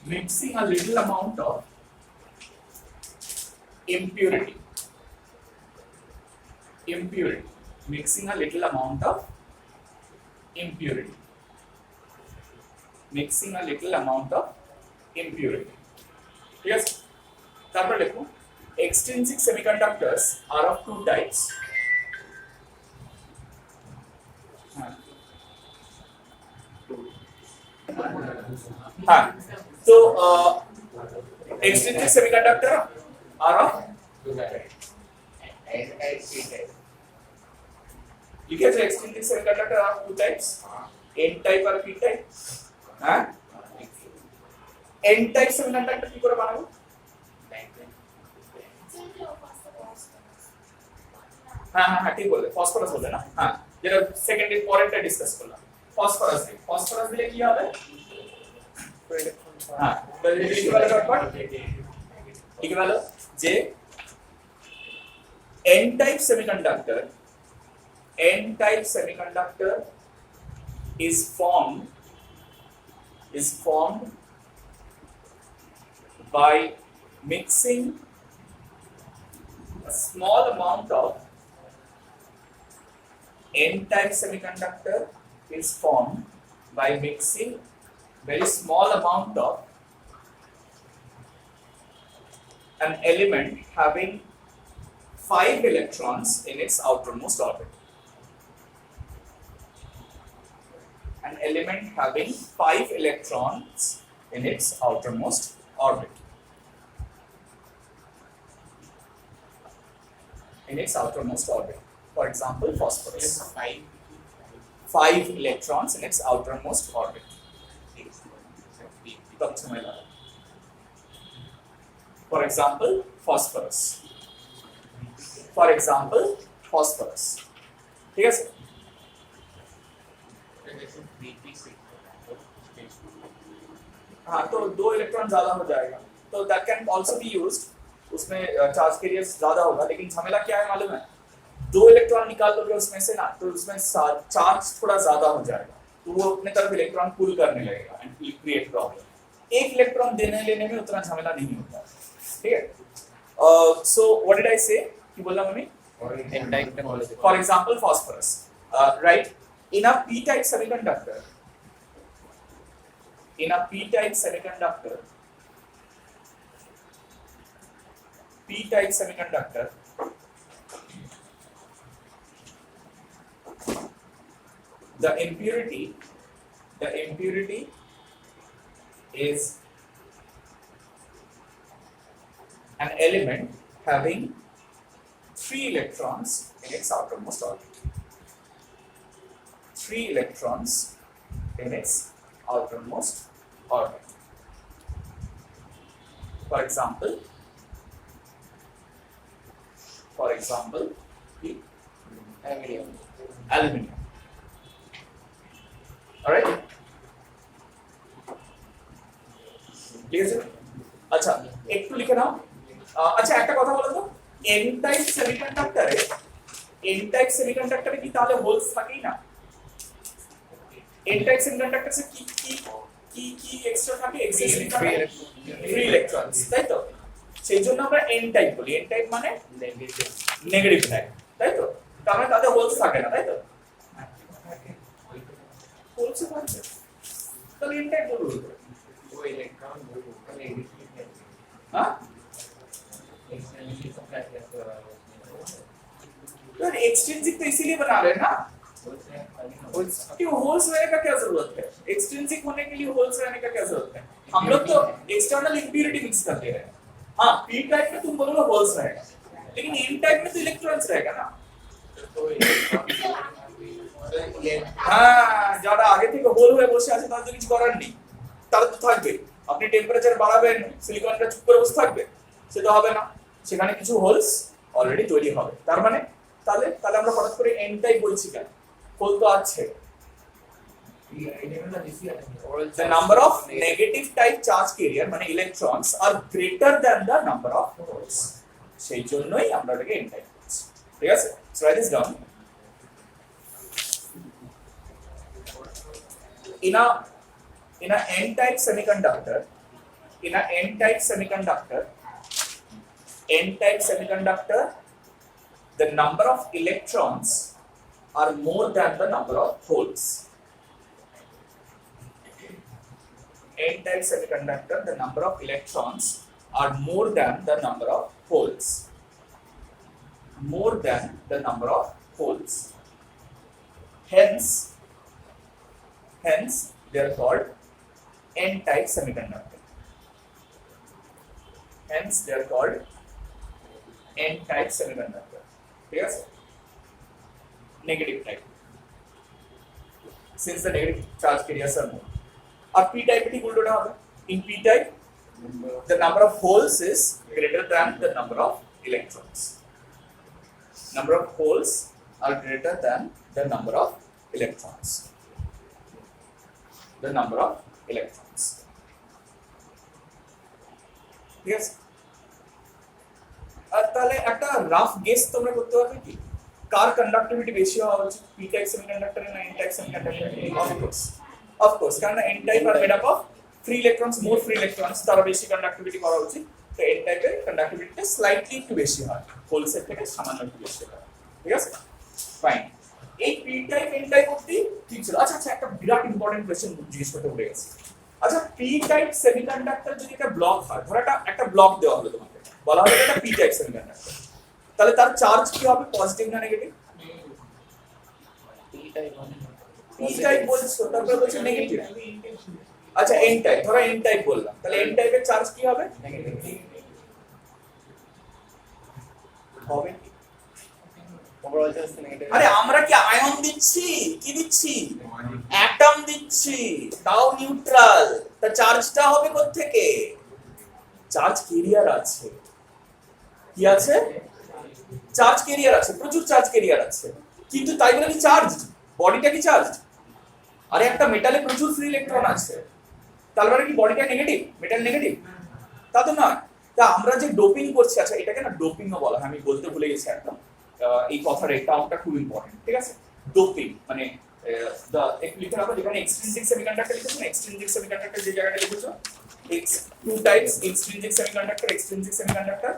mixing a little amount of impurity. Mixing a little amount of impurity. Yes. তারপর দেখো extrinsic semiconductors are of two types. So extrinsic semiconductor are of লিখেছে extrinsic semiconductor are of two types, n type R p type. n type semiconductor কি করে বানাবো? হ্যাঁ ঠিক বলে, phosphorus বলে না, হ্যাঁ যেটা সেকেন্ডের পরেরটা ডিসকাস করলাম। ফসফরাস দিলে কি হবে? হ্যাঁ ঠিক বলো যে n type semiconductor is formed by mixing a small amount of n-type semiconductor is formed by mixing very small amount of an element having 5 electrons in its outermost orbit. An element having 5 electrons in its outermost orbit. For example, phosphorus. 5 electrons in its outermost orbit. For example, phosphorus. ठीक है sir? हाँ तो 2 electron ज्यादा हो जाएगा, तो that can also be used. उसमें charge carrier ज्यादा होगा, लेकिन झमेला क्या है मालूम है? 2 इलेक्ट्रॉन निकाल लोगे उसमें से ना, तो उसमें चार्ज थोड़ा ज्यादा हो जाएगा, तो वो अपने तरफ इलेक्ट्रॉन पुल करने लगेगा and will create problem. 1 electron देने लेने में उतना झमेला नहीं होता, ठीक है? So what did I say? कि बोला mummy? For example, phosphorus, right? In a p-type semiconductor, the impurity is an element having 3 electrons in its outermost orbit. 3 electrons in its outermost orbit. For example, the aluminium. Alright? Clear sir? अच्छा একটু লিখে নাও। আচ্ছা একটা কথা বলো তো, n type সেমিকন্ডাক্টরে কি তাহলে হোলস থাকেই না? n টাইপ সেমিকন্ডাক্টর সে কি এক্সট্রা থাকে? এক্সিস্টিং থাকে 3 ইলেকট্রনস, তাই তো? সেই জন্য আমরা n টাইপ বলি। n টাইপ মানে নেগেটিভ টাইপ, তাই তো? তার মানে তাদের হোলস থাকে না, তাই তো? হোলস থাকে, তাহলে n টাইপ বলবো। वो इलेक्ट्रॉन हाँ? तो एक्सट्रिंसिक तो इसीलिए बना रहे हैं ना, क्यों होल्स रहने का क्या जरूरत है? एक्सट्रिंसिक होने के लिए होल्स रहने का क्या जरूरत है? हम लोग तो एक्सटर्नल इंप्यूरिटी मिक्स करते हैं। हाँ, p टाइप में तुम बोलोगे होल्स रहेगा, लेकिन n टाइप में तो इलेक्ट्रॉन्स रहेगा ना। হ্যাঁ, যারা আগে থেকে হোল হয়ে বসে আছে তাদের কিছু করার নেই, তারা তো থাকবে। আপনি টেম্পারেচার বাড়াবেন, সিলিকনটা চুপ করে বসে থাকবে, সেটা হবে না। সেখানে কিছু হোলস অলরেডি তৈরি হবে। তার মানে তাহলে তাহলে আমরা হঠাৎ করে এন টাইপ বলছি কেন? হোল তো আছে। The number of negative type charge carrier মানে electrons are greater than the number of holes. সেই জন্যই আমরা এটাকে n টাইপ বলছি। ঠিক আছে? So write this down. In a n type semiconductor, the number of electrons are more than the number of holes. N-type semiconductor, the number of electrons are more than the number of holes. More than the number of holes. Hence, they are called N-type semiconductor. Hence, they are called N-type semiconductor. Yes? Negative type. Since the negative charge carriers are more. और p type ठीक उल्टा होगा। In p type, the number of holes is greater than the number of electrons. Number of holes are greater than the number of electrons. The number of electrons. Yes. তাহলে একটা rough guess তোমরা করতে পারবে কি কার conductivity বেশি হওয়া উচিত p type semiconductor না n type semiconductor? Of course, কারণ n type are made up of free electrons, more free electrons, তারা বেশি কন্ডাক্টিভিটি করা উচিত। তো n type এর কন্ডাক্টিভিটিটা স্লাইটলি একটু বেশি হয়, হোলস এর থেকে সামান্য একটু বেশি হয়। ঠিক আছে, ফাইন। এই p type n type অবধি ঠিক ছিল। আচ্ছা একটা বিরাট ইম্পর্টেন্ট কোশ্চেন জিজ্ঞেস করতে ভুলে গেছি। আচ্ছা p type সেমিকন্ডাক্টর যদি একটা ব্লক হয়, ধরো একটা ব্লক দেওয়া হলো তোমাকে, বলা হলো এটা p type সেমিকন্ডাক্টর, তাহলে তার চার্জ কি হবে, পজিটিভ না নেগেটিভ? p type বলছো, তারপরে বলছো নেগেটিভ। আচ্ছা n টাইপ, ধরো n টাইপ বললাম, তাহলে n টাইপের চার্জ কি হবে? নেগেটিভ হবে। আরে আমরা কি আয়ন দিচ্ছি, কি দিচ্ছি? অ্যাটম দিচ্ছি, তাও নিউট্রাল। তা চার্জটা হবে কোত্থেকে? চার্জ ক্যারিয়ার আছে। কি আছে? চার্জ ক্যারিয়ার আছে, প্রচুর চার্জ ক্যারিয়ার আছে। কিন্তু তাই বলে কি চার্জ? বডিটা কি চার্জ? আরে একটা মেটালে প্রচুর ফ্রি ইলেকট্রন আছে, তার মানে কি বডিটা নেগেটিভ? Metal negative? তা তো না। তা আমরা যে ডোপিং করছি, আচ্ছা এটাকে না ডোপিংও বলা হয়, আমি বলতে ভুলে গেছি একদম। এই কথার এই টার্মটা খুব ইম্পর্টেন্ট। ঠিক আছে, ডোপিং মানে একটু লিখে রাখো, যেখানে এক্সট্রিনসিক সেমিকন্ডাক্টর লিখেছো না, এক্সট্রিনসিক সেমিকন্ডাক্টর যে জায়গাটা লিখেছো, two types extrinsic semiconductor, extrinsic semiconductor.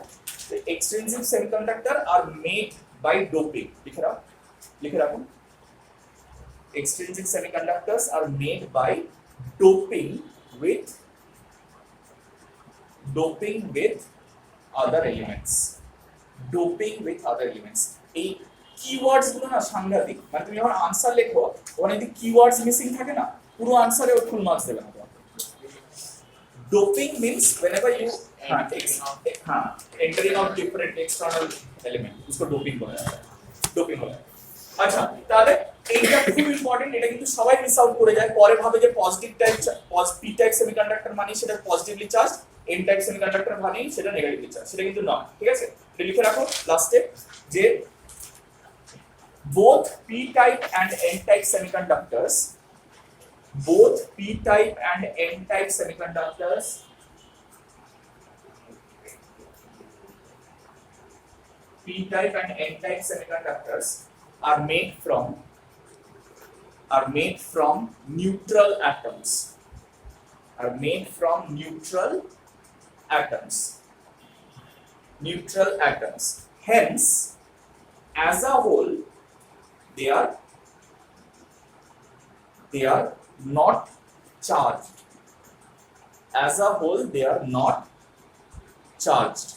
The extrinsic semiconductor are made by doping. लिखे राखो। Extrinsic semiconductors are made by doping with other elements. Doping with other elements. এই keywords গুলো না সাংঘাতিক, মানে তুমি যখন আনসার লেখো ওখানে যদি keywords মিসিং থাকে না, পুরো আনসারে ও ফুল মার্কস দেবে না। Doping means whenever you entering of different external element, उसको doping बोला जाता है। Doping बोला। अच्छा, তাহলে এইটা খুব ইম্পর্টেন্ট, এটা কিন্তু সবাই মিস আউট করে যায়। পরে ভাবে যে positive type p type semiconductor মানে সেটা positively charge, n type semiconductor মানে সেটা নেগেটিভলি চার্জ। সেটা কিন্তু নয়। ঠিক আছে, এটা লিখে রাখো লাস্টে যে both p type and n type semiconductors, both p type and n type semiconductors are made from neutral atoms. Hence, as a whole, they are not charged. As a whole, they are not charged.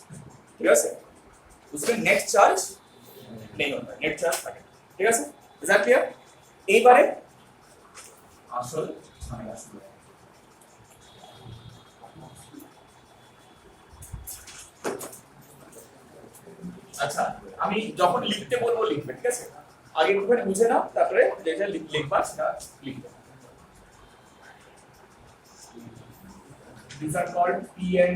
ठीक है sir? उसमें net charge नहीं होता, net charge থাকে। ঠিক আছে? Is that clear? এইবারে আসল ঝামেলা শুরু। আচ্ছা, আমি যখন লিখতে বলবো লিখবে, ঠিক আছে? আগে একটুখানি বুঝে নাও, তারপরে যেটা লিখবা সেটা লিখবে। These are called PN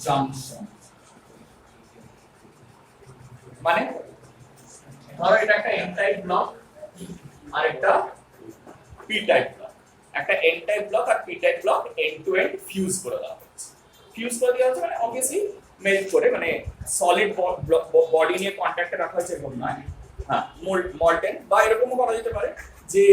junction. মানে ধরো এটা একটা এন টাইপ ব্লক আর একটা পি টাইপ ব্লক, একটা এন টাইপ ব্লক আর P type block end to end fuse করে দেওয়া হচ্ছে। ফিউজ করে দেওয়া হচ্ছে মানে অবভিয়াসলি মেল্ট করে, মানে সলিড বডি নিয়ে কন্ট্যাক্টে রাখা হয়েছে এরকম নয়, হ্যাঁ মল্টেন বা এরকমও করা যেতে পারে যে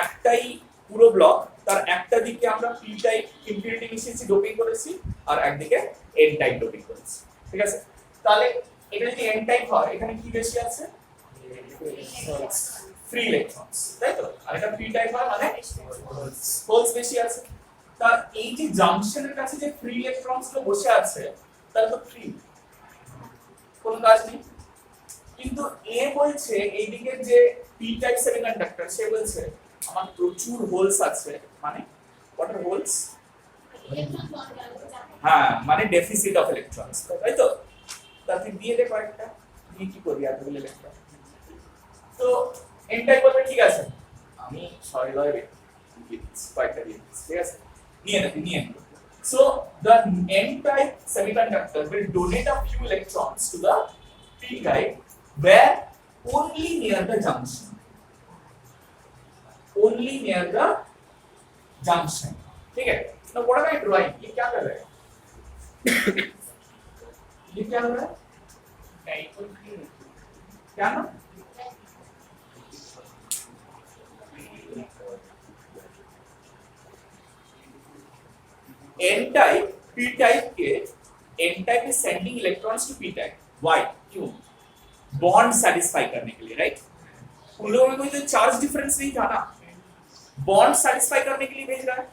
একটাই পুরো ব্লক, তার একটা দিকে আমরা পি টাইপ ইম্পিউরিটি মিশিয়েছি, ডোপিং করেছি, আর একদিকে এন টাইপ ডোপিং করেছি, ঠিক আছে? তাহলে এটা যদি এন টাইপ হয় এখানে কি বেশি আছে? ফ্রি ইলেকট্রনস, তাই তো? আর এটা পি টাইপ হয় মানে হোলস বেশি আছে। তার এই যে জাংশনের কাছে যে ফ্রি ইলেকট্রনস গুলো বসে আছে তার তো ফ্রি, কোনো কাজ নেই। কিন্তু এ বলছে এইদিকে যে পি টাইপ সেমিকন্ডাক্টর, সে বলছে আমার প্রচুর হোলস আছে, মানে হোয়াট আর হোলস? হ্যাঁ, মানে ডেফিসিট অফ ইলেকট্রনস, তাই তো? তাতে দিয়ে দে কয়েকটা, দিয়ে কি করবি এতগুলো ইলেকট্রন? তো এন টাইপ বলবে ঠিক আছে, আমি সরলভাবে দিয়ে দিচ্ছি, কয়েকটা দিয়ে দিচ্ছি, ঠিক আছে? নিয়ে নিয়ে। So the n-type semiconductor will donate a few electrons to the p-type where only near the junction. Only near the junction. ठीक है? Now what am I drawing? ये क्या कर रहा है? ये क्या हो रहा है? क्या ना? n type p type के n type is sending electrons to p type. Why? क्यों? बॉन्ड सेटिस्फाई करने के लिए, राइट? उन लोगों में कोई तो चार्ज डिफरेंस नहीं था ना, बॉन्ड सेटिस्फाई करने के लिए भेज रहा है।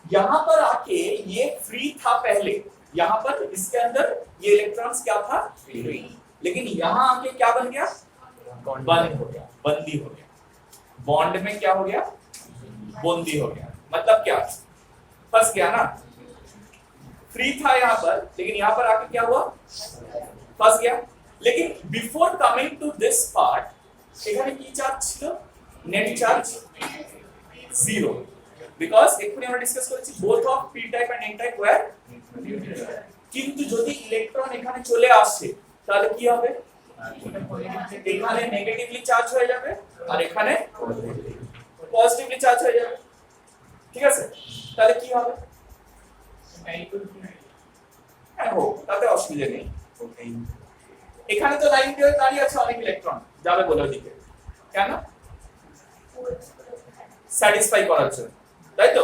यहां पर आके ये फ्री था पहले, यहां पर इसके अंदर ये इलेक्ट्रॉन्स क्या था? फ्री। लेकिन यहां आके क्या बन गया? बंद हो गया, बंदी हो गया। बॉन्ड में क्या हो गया? बंदी हो गया। मतलब क्या? फंस गया ना, फ्री था यहाँ पर, लेकिन यहाँ पर आके क्या हुआ? फंस गया। लेकिन before coming to this part এখানে কি চার্জ ছিল? নেট চার্জ জিরো, বিকজ এক্ষুনি আমরা ডিসকাস করেছি both of P type and N type were neutral. কিন্তু যদি ইলেকট্রন এখানে চলে আসে তাহলে কি হবে? এখানে নেগেটিভলি চার্জ হয়ে যাবে আর এখানে পজিটিভলি চার্জ হয়ে যাবে, ঠিক আছে? তাহলে কি হবে? হ্যাঁ হোক, তাতে অসুবিধা নেই। এখানে তো লাইন দিয়ে দাঁড়িয়ে আছে অনেক ইলেকট্রন, যাবে বলে ওদিকে, কেন? স্যাটিসফাই করার জন্য, তাই তো?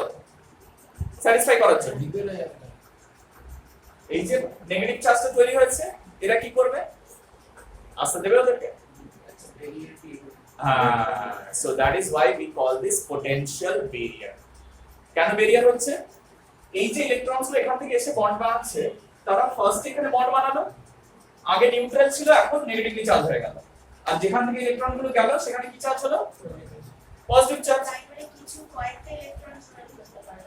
স্যাটিসফাই করার জন্য এই যে নেগেটিভ চার্জটা তৈরি হয়েছে, এরা কি করবে? আসতে দেবে ওদেরকে। So that is why we call this potential barrier. কেন ব্যারিয়ার হচ্ছে? এই যে ইলেকট্রনস গুলো এখান থেকে এসে বন্ড বানাচ্ছে, তারা ফার্স্ট এখানে বন্ড বানালো, আগে নিউট্রাল ছিল, এখন নেগেটিভলি চার্জ হয়ে গেল, আর যেখান থেকে ইলেকট্রন গুলো গেল সেখানে কি চার্জ হলো? Positive charge.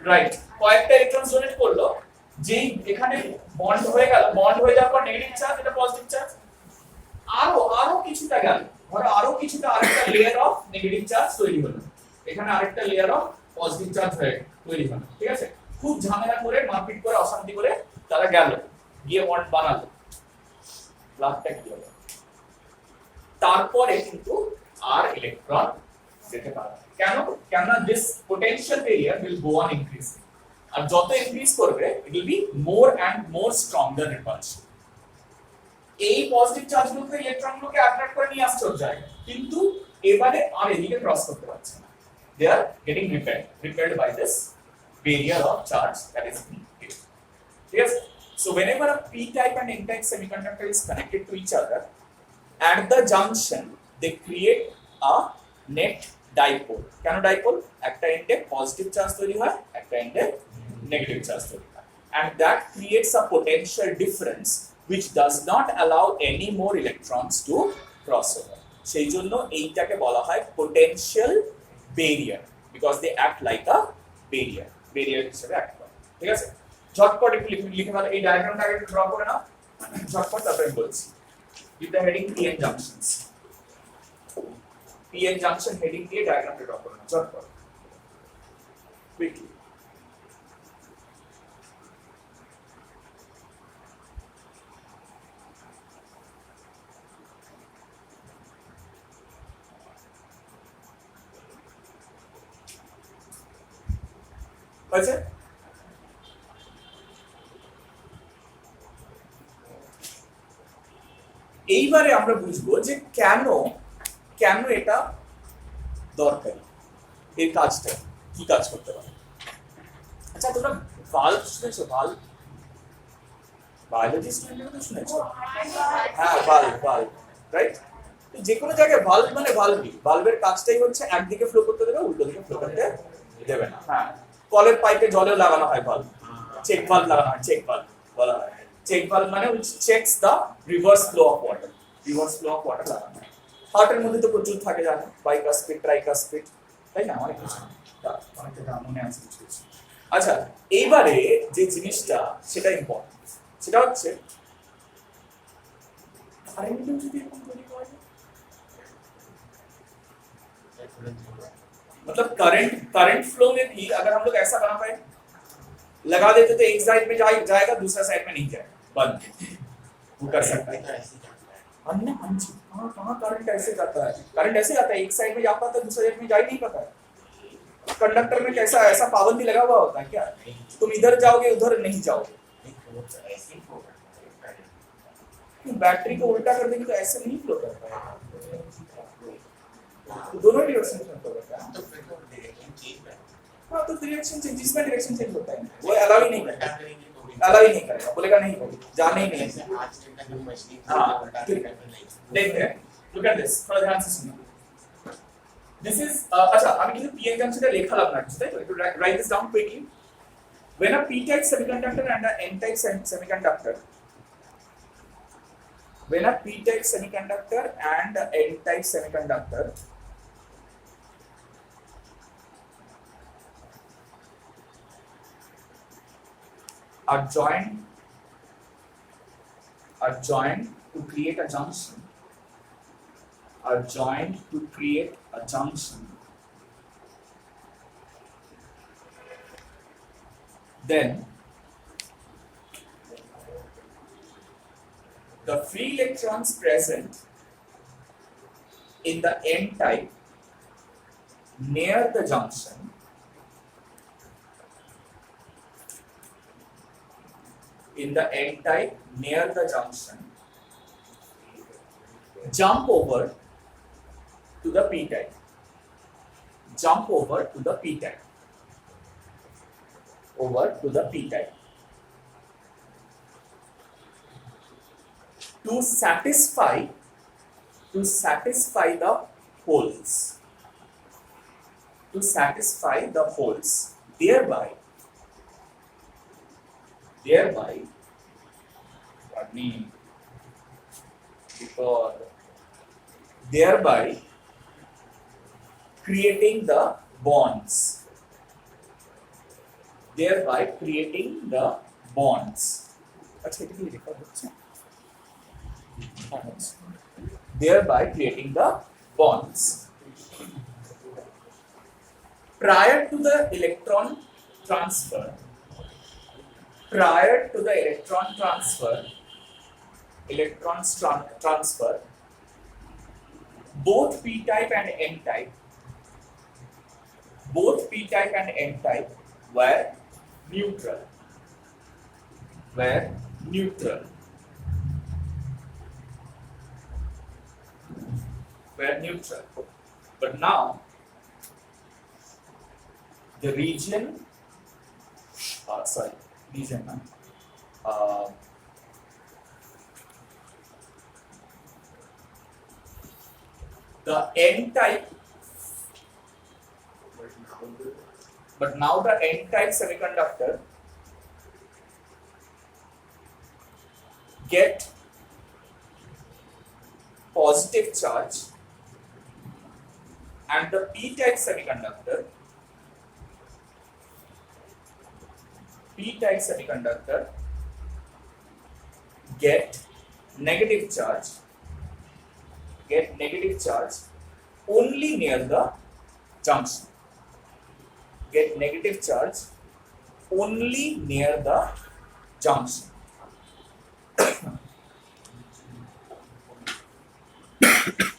রাইট, কয়েকটা ইলেকট্রন ডোনেট করলো, যেই এখানে বন্ড হয়ে গেল, বন্ড হয়ে যাওয়ার পর নেগেটিভ চার্জ, এটা পজিটিভ চার্জ। আরো কিছুটা গেল, ধরো আরো কিছুটা, আরেকটা লেয়ার অফ নেগেটিভ চার্জ তৈরি হলো, এখানে আরেকটা লেয়ার অফ পজিটিভ চার্জ তৈরি হলো, ঠিক আছে? খুব ঝামেলা করে, মারপিট করে, অশান্তি করে তারা গেল, গিয়ে বন্ড বানালো, লাভটা কি হলো? তারপরে কিন্তু আর ইলেকট্রন যেতে পারবে। কেন? কেন? This potential barrier will go on increasing, আর যত ইনক্রিজ করবে it will be more and more stronger repulsion. এই পজিটিভ চার্জগুলোকে ইলেকট্রনগুলোকে অ্যাট্রাক্ট করে নিয়ে আসছে ওর জায়গায়, কিন্তু এবারে আর এদিকে ক্রস করতে পারছে না, they are getting repelled by this barrier of charge that is being given. Yes, so whenever a p type and n type semiconductor is connected to each other at the junction, they create a net dipole. কেন dipole? একটা এন্ডে positive charge তৈরি হয়, একটা এন্ডে negative charge তৈরি হয়, and that creates a potential difference which does not allow any more electrons to cross over. সেই জন্য এইটাকে বলা হয় potential barrier, because they act like a barrier হিসেবে অ্যাক্ট করে, ঠিক আছে? ঝটপট একটু লিখে ফেলো, এই ডায়াগ্রামটা আগে একটু ড্র করে নাও ঝটপট, তারপরে বলছি। With the heading PN junctions, PN junction heading দিয়ে ডায়াগ্রামটা ড্র করে নাও ঝটপট, কুইকলি। হয়েছে? এইবারে আমরা বুঝবো যে কেন কেন এটা দরকারি, এর কাজটা কি কাজ করতে পারে। আচ্ছা তোমরা ভালভ শুনেছো? ভালভ বায়োলজি স্টুডেন্টরা তো শুনেছো, হ্যাঁ ভালভ রাইট। যে কোনো জায়গায় ভালভ মানে ভালভই, ভালভের কাজটাই হচ্ছে একদিকে ফ্লো করতে দেবে, উল্টো দিকে ফ্লো করতে দেবে না। হ্যাঁ, কলের পাইপে জলেও লাগানো হয় ভালভ, চেক ভালভ লাগানো হয়, চেক ভালভ বলা হয়। চেক ভালভ মানে which checks the reverse flow of water, reverse flow of water লাগানো হয়। হার্টের মধ্যে তো প্রচুর থাকে জানো, বাইকাসপিড, ট্রাইকাসপিড, তাই না? অনেক কিছু, অনেক কিছু মনে আছে কিছু কিছু। আচ্ছা এইবারে যে জিনিসটা সেটা ইম্পর্টেন্ট, সেটা হচ্ছে কারেন্টও যদি এরকম তৈরি হয়, मतलब करंट फ्लो में भी अगर हम लोग ऐसा बना पाए, लगा देते तो एक साइड में जाएगा, दूसरा साइड में नहीं जाएगा, बंद वो कर सकता है। अन्य कहाँ करंट ऐसे जाता है? करंट ऐसे जाता है, एक साइड में जा पाता है, दूसरा साइड में जा ही नहीं पाता है। कंडक्टर में कैसा ऐसा पाबंदी लगा हुआ होता है क्या, तुम इधर जाओगे उधर नहीं जाओगे? बैटरी को उल्टा कर देंगे तो ऐसे नहीं फ्लो करता है, तो दोनों डायरेक्शन में फ्लो करता है। हाँ तो डायरेक्शन चेंज, जिसमें डायरेक्शन चेंज होता है वो अलाउ ही नहीं करेगा, अलाउ ही नहीं करेगा, बोलेगा नहीं होगी, जाने ही नहीं है। हाँ देखते हैं, लुक एट दिस, थोड़ा ध्यान से सुनो। दिस इज अच्छा আমি কিন্তু পিএন জাংশনটা লেখা লাগবে না, তাই তো? একটু right this down quickly. When a p-type semiconductor and a n-type semiconductor, when a p-type semiconductor and a n-type semiconductor are joined to create a junction, then the free electrons present in the n-type near the junction jump over to the p-type, to satisfy the holes, thereby creating the bonds, अच्छा এটা কি লেখা হচ্ছে? thereby creating the bonds prior to the electron transfer, both p-type and n-type were neutral, but now the region the n-type, but now the n-type semiconductor get positive charge and the p-type semiconductor get negative charge only near the junction,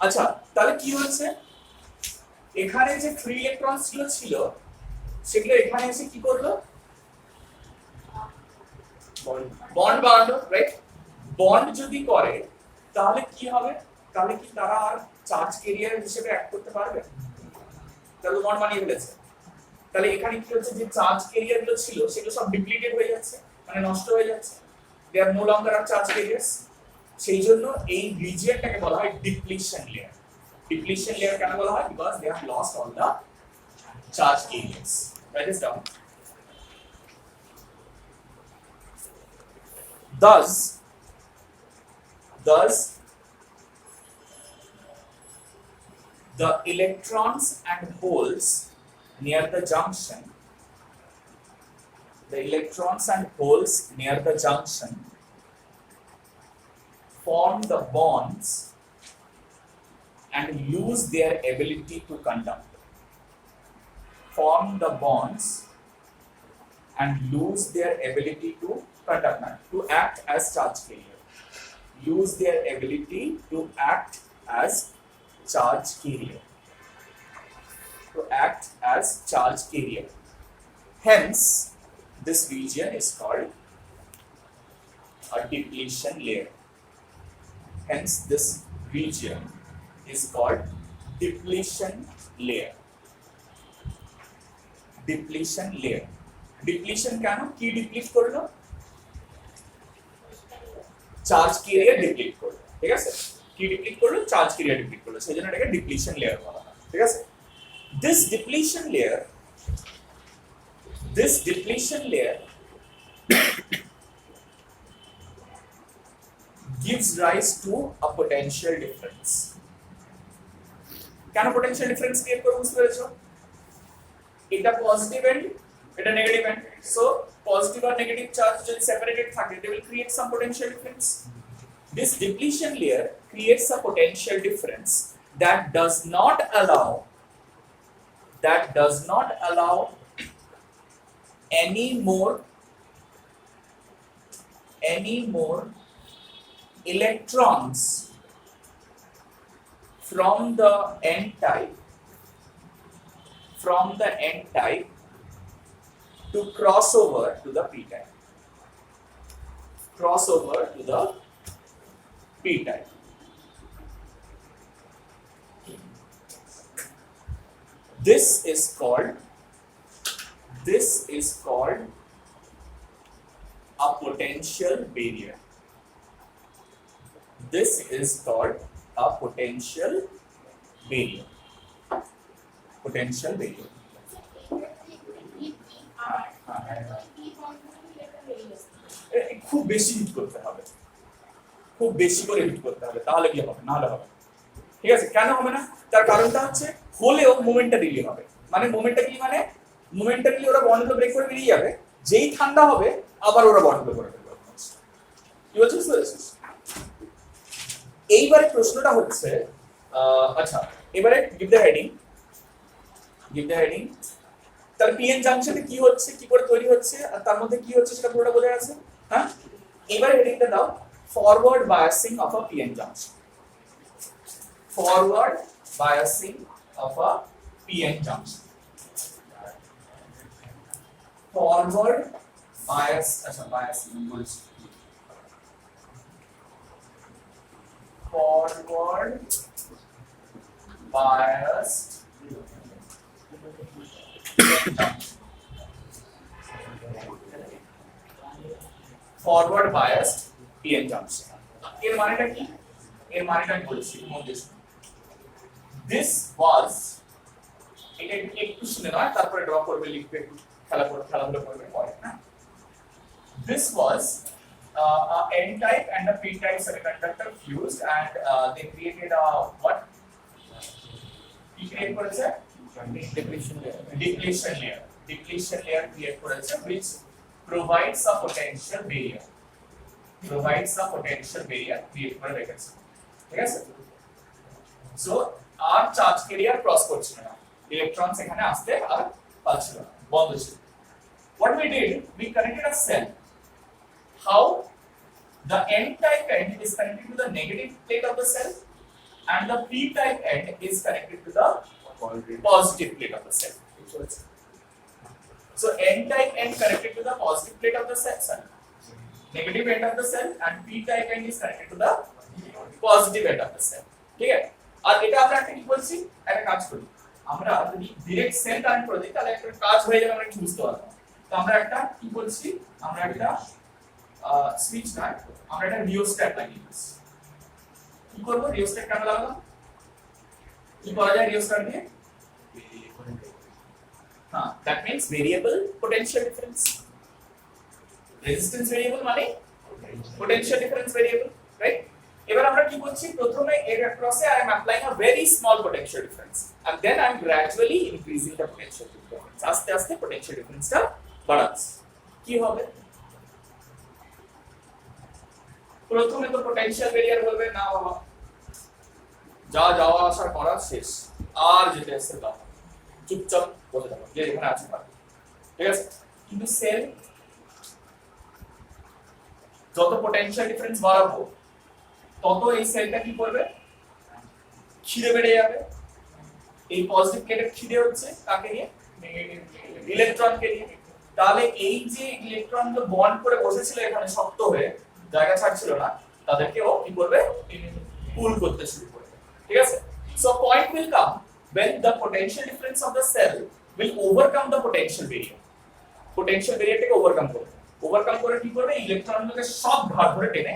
আচ্ছা তাহলে কি হচ্ছে, এখানে যে free electrons গুলো ছিল সেগুলো এখানে এসে কি করলো, বন্ড বানালো, রাইট? বন্ড যদি করে তাহলে কি হবে, তাহলে কি তারা আর চার্জ ক্যারিয়ার হিসেবে অ্যাক্ট করতে পারবে? তাহলে বন্ড বানিয়ে ফেলেছে, তাহলে এখানে কি হচ্ছে, যে চার্জ ক্যারিয়ার গুলো ছিল সেগুলো সব ডিপ্লিটেড হয়ে যাচ্ছে, মানে নষ্ট হয়ে যাচ্ছে, দে আর নো লঙ্গার আর চার্জ ক্যারিয়ার্স। সেই জন্য এই রিজিয়নটাকে বলা হয় ডিপ্লিশন লেয়ার। ডিপ্লিশন লেয়ার কেন বলা হয়? Because they have lost all the charge carriers. Write this down. Thus, the electrons and holes near the junction, form the bonds and lose their ability to conduct. Form the bonds and lose their ability to conduct, to act as charge carrier. Lose their ability to act as charge carrier. To act as charge carrier. Hence, this region is called a depletion layer. Hence, this region is called depletion layer. Depletion layer. Depletion কেন? কি ডিপ্লিট করলো? Charge carrier ডিপ্লিট করলো, ঠিক আছে? কি ডিপ্লিট করলো? Charge carrier ডিপ্লিট করলো, সেই জন্য এটাকে ডিপ্লিশন লেয়ার বলা হয়, ঠিক আছে? This depletion layer gives rise to a potential difference. কেন potential difference ক্রিয়েট করে বুঝতে পেরেছো? এটা পজিটিভ এন্ড, এটা নেগেটিভ এন্ড, সো পজিটিভ আর নেগেটিভ চার্জ যদি সেপারেটেড থাকে, they will create some potential difference. This depletion layer creates a potential difference that does not allow any more electrons from the n type to cross over to the p type. Cross over to the p type. This is called a potential barrier. This is called a potential barrier. Potential barrier. খুব বেশি hit করতে হবে, খুব বেশি করে hit করতে হবে, তাহলে কি হবে? নাহলে হবে, ঠিক আছে? কেন হবে না? তার কারণটা হচ্ছে হলেও মোমেন্টারিলি হবে, মানে মোমেন্টারিলি ওরা বন্ডগুলো ব্রেক করে বেরিয়ে যাবে, যেই ঠান্ডা হবে আবার ওরা বন্ডগুলো করে ফেলবে। কি বলছিস? এইবারে প্রশ্নটা হচ্ছে, আচ্ছা এবারে গিভ দ্য হেডিং। তার পিএন জাংশনে কি হচ্ছে, কি করে তৈরি হচ্ছে, আর তার মধ্যে কি হচ্ছে সেটা পুরোটা বোঝা গেছে, হ্যাঁ? এবারে হেডিংটা দাও, forward biasing of a PN junction. Forward biasing of a PN junction. Forward bias, biasing means forward biased forward biased PN junction. এর মানেটা কি? এর মানেটা আমি বলছি, মধ্যে this was, এটা একটু শুনে নয়, তারপরে ড্র করবে, লিখবে, খেলাধুলা করবে পরে, হ্যাঁ? This was a n type and a p type semiconductor fused, and they created a what? কি ক্রিয়েট করেছে? Depletion layer create করেছে, which provides a potential barrier. Create করে রেখেছে, ঠিক আছে? So আর চার্জ ক্যারিয়ার ক্রস করছিল না, ইলেকট্রনস এখানে আসতে আর পারছিল না, বন্ধ ছিল। What we did, we connected a cell. How? The n type end is connected to the negative plate of the cell, and the p type end is connected to the positive plate of the cell. So n type n connected to the positive plate of the cell, negative end of the cell, and p type n is connected to the positive end of the cell. ঠিক আছে? আর এটা আমরা একটা কি বলছি, একটা কাজ করি, আমরা যদি ডাইরেক্ট সেল কানেক্ট করে দিই তাহলে একটা কাজ হয়ে যাবে, আমরা কি বুঝতে পারবো। তো আমরা একটা কি বলছি, আমরা একটা সুইচ না, আমরা একটা রিওস্ট্যাট লাগিয়ে দিচ্ছি। কি করব, রিওস্ট্যাট কেন লাগালাম, কি করা যায় রিওস্ট্যাট দিয়ে? হ্যাঁ, that means variable potential difference. Resistance variable মানে পোটেনশিয়াল ডিফারেন্স ভেরিয়েবল, রাইট? এবার আমরা কি বলছি, প্রথমে এর অ্যাক্রসে I am applying a very small potential difference and then I am gradually increasing the potential difference. আস্তে আস্তে পোটেনশিয়াল ডিফারেন্সটা বাড়াচ্ছি। কি হবে, প্রথমে তো পোটেনশিয়াল ভেরিয়ার বলবে না বাবা, যা যাওয়া আসা করা শেষ, আর যেতে আসতে দাও, চুপচাপ বসে থাকো, যে এখানে আছে পারবে, ঠিক আছে? কিন্তু সেল যত পোটেনশিয়াল ডিফারেন্স বাড়াবো তত এই সেলটা কি করবে, খিদে বেড়ে যাবে। এই পজিটিভ প্লেটের খিদে হচ্ছে কাকে নিয়ে, ইলেকট্রনকে নিয়ে। তাহলে এই যে ইলেকট্রনগুলো বন্ড করে বসেছিল এখানে শক্ত হয়ে, জায়গা ছাড়ছিল না, তাদেরকেও কি করবে, পুল করতে শুরু করবে, ঠিক আছে? So point will come when the potential difference of the cell will overcome the potential barrier. Potential barrier টাকে ওভারকাম করবে, ওভারকাম করে কি করবে, ইলেকট্রনগুলোকে সব ঘাড় ধরে টেনে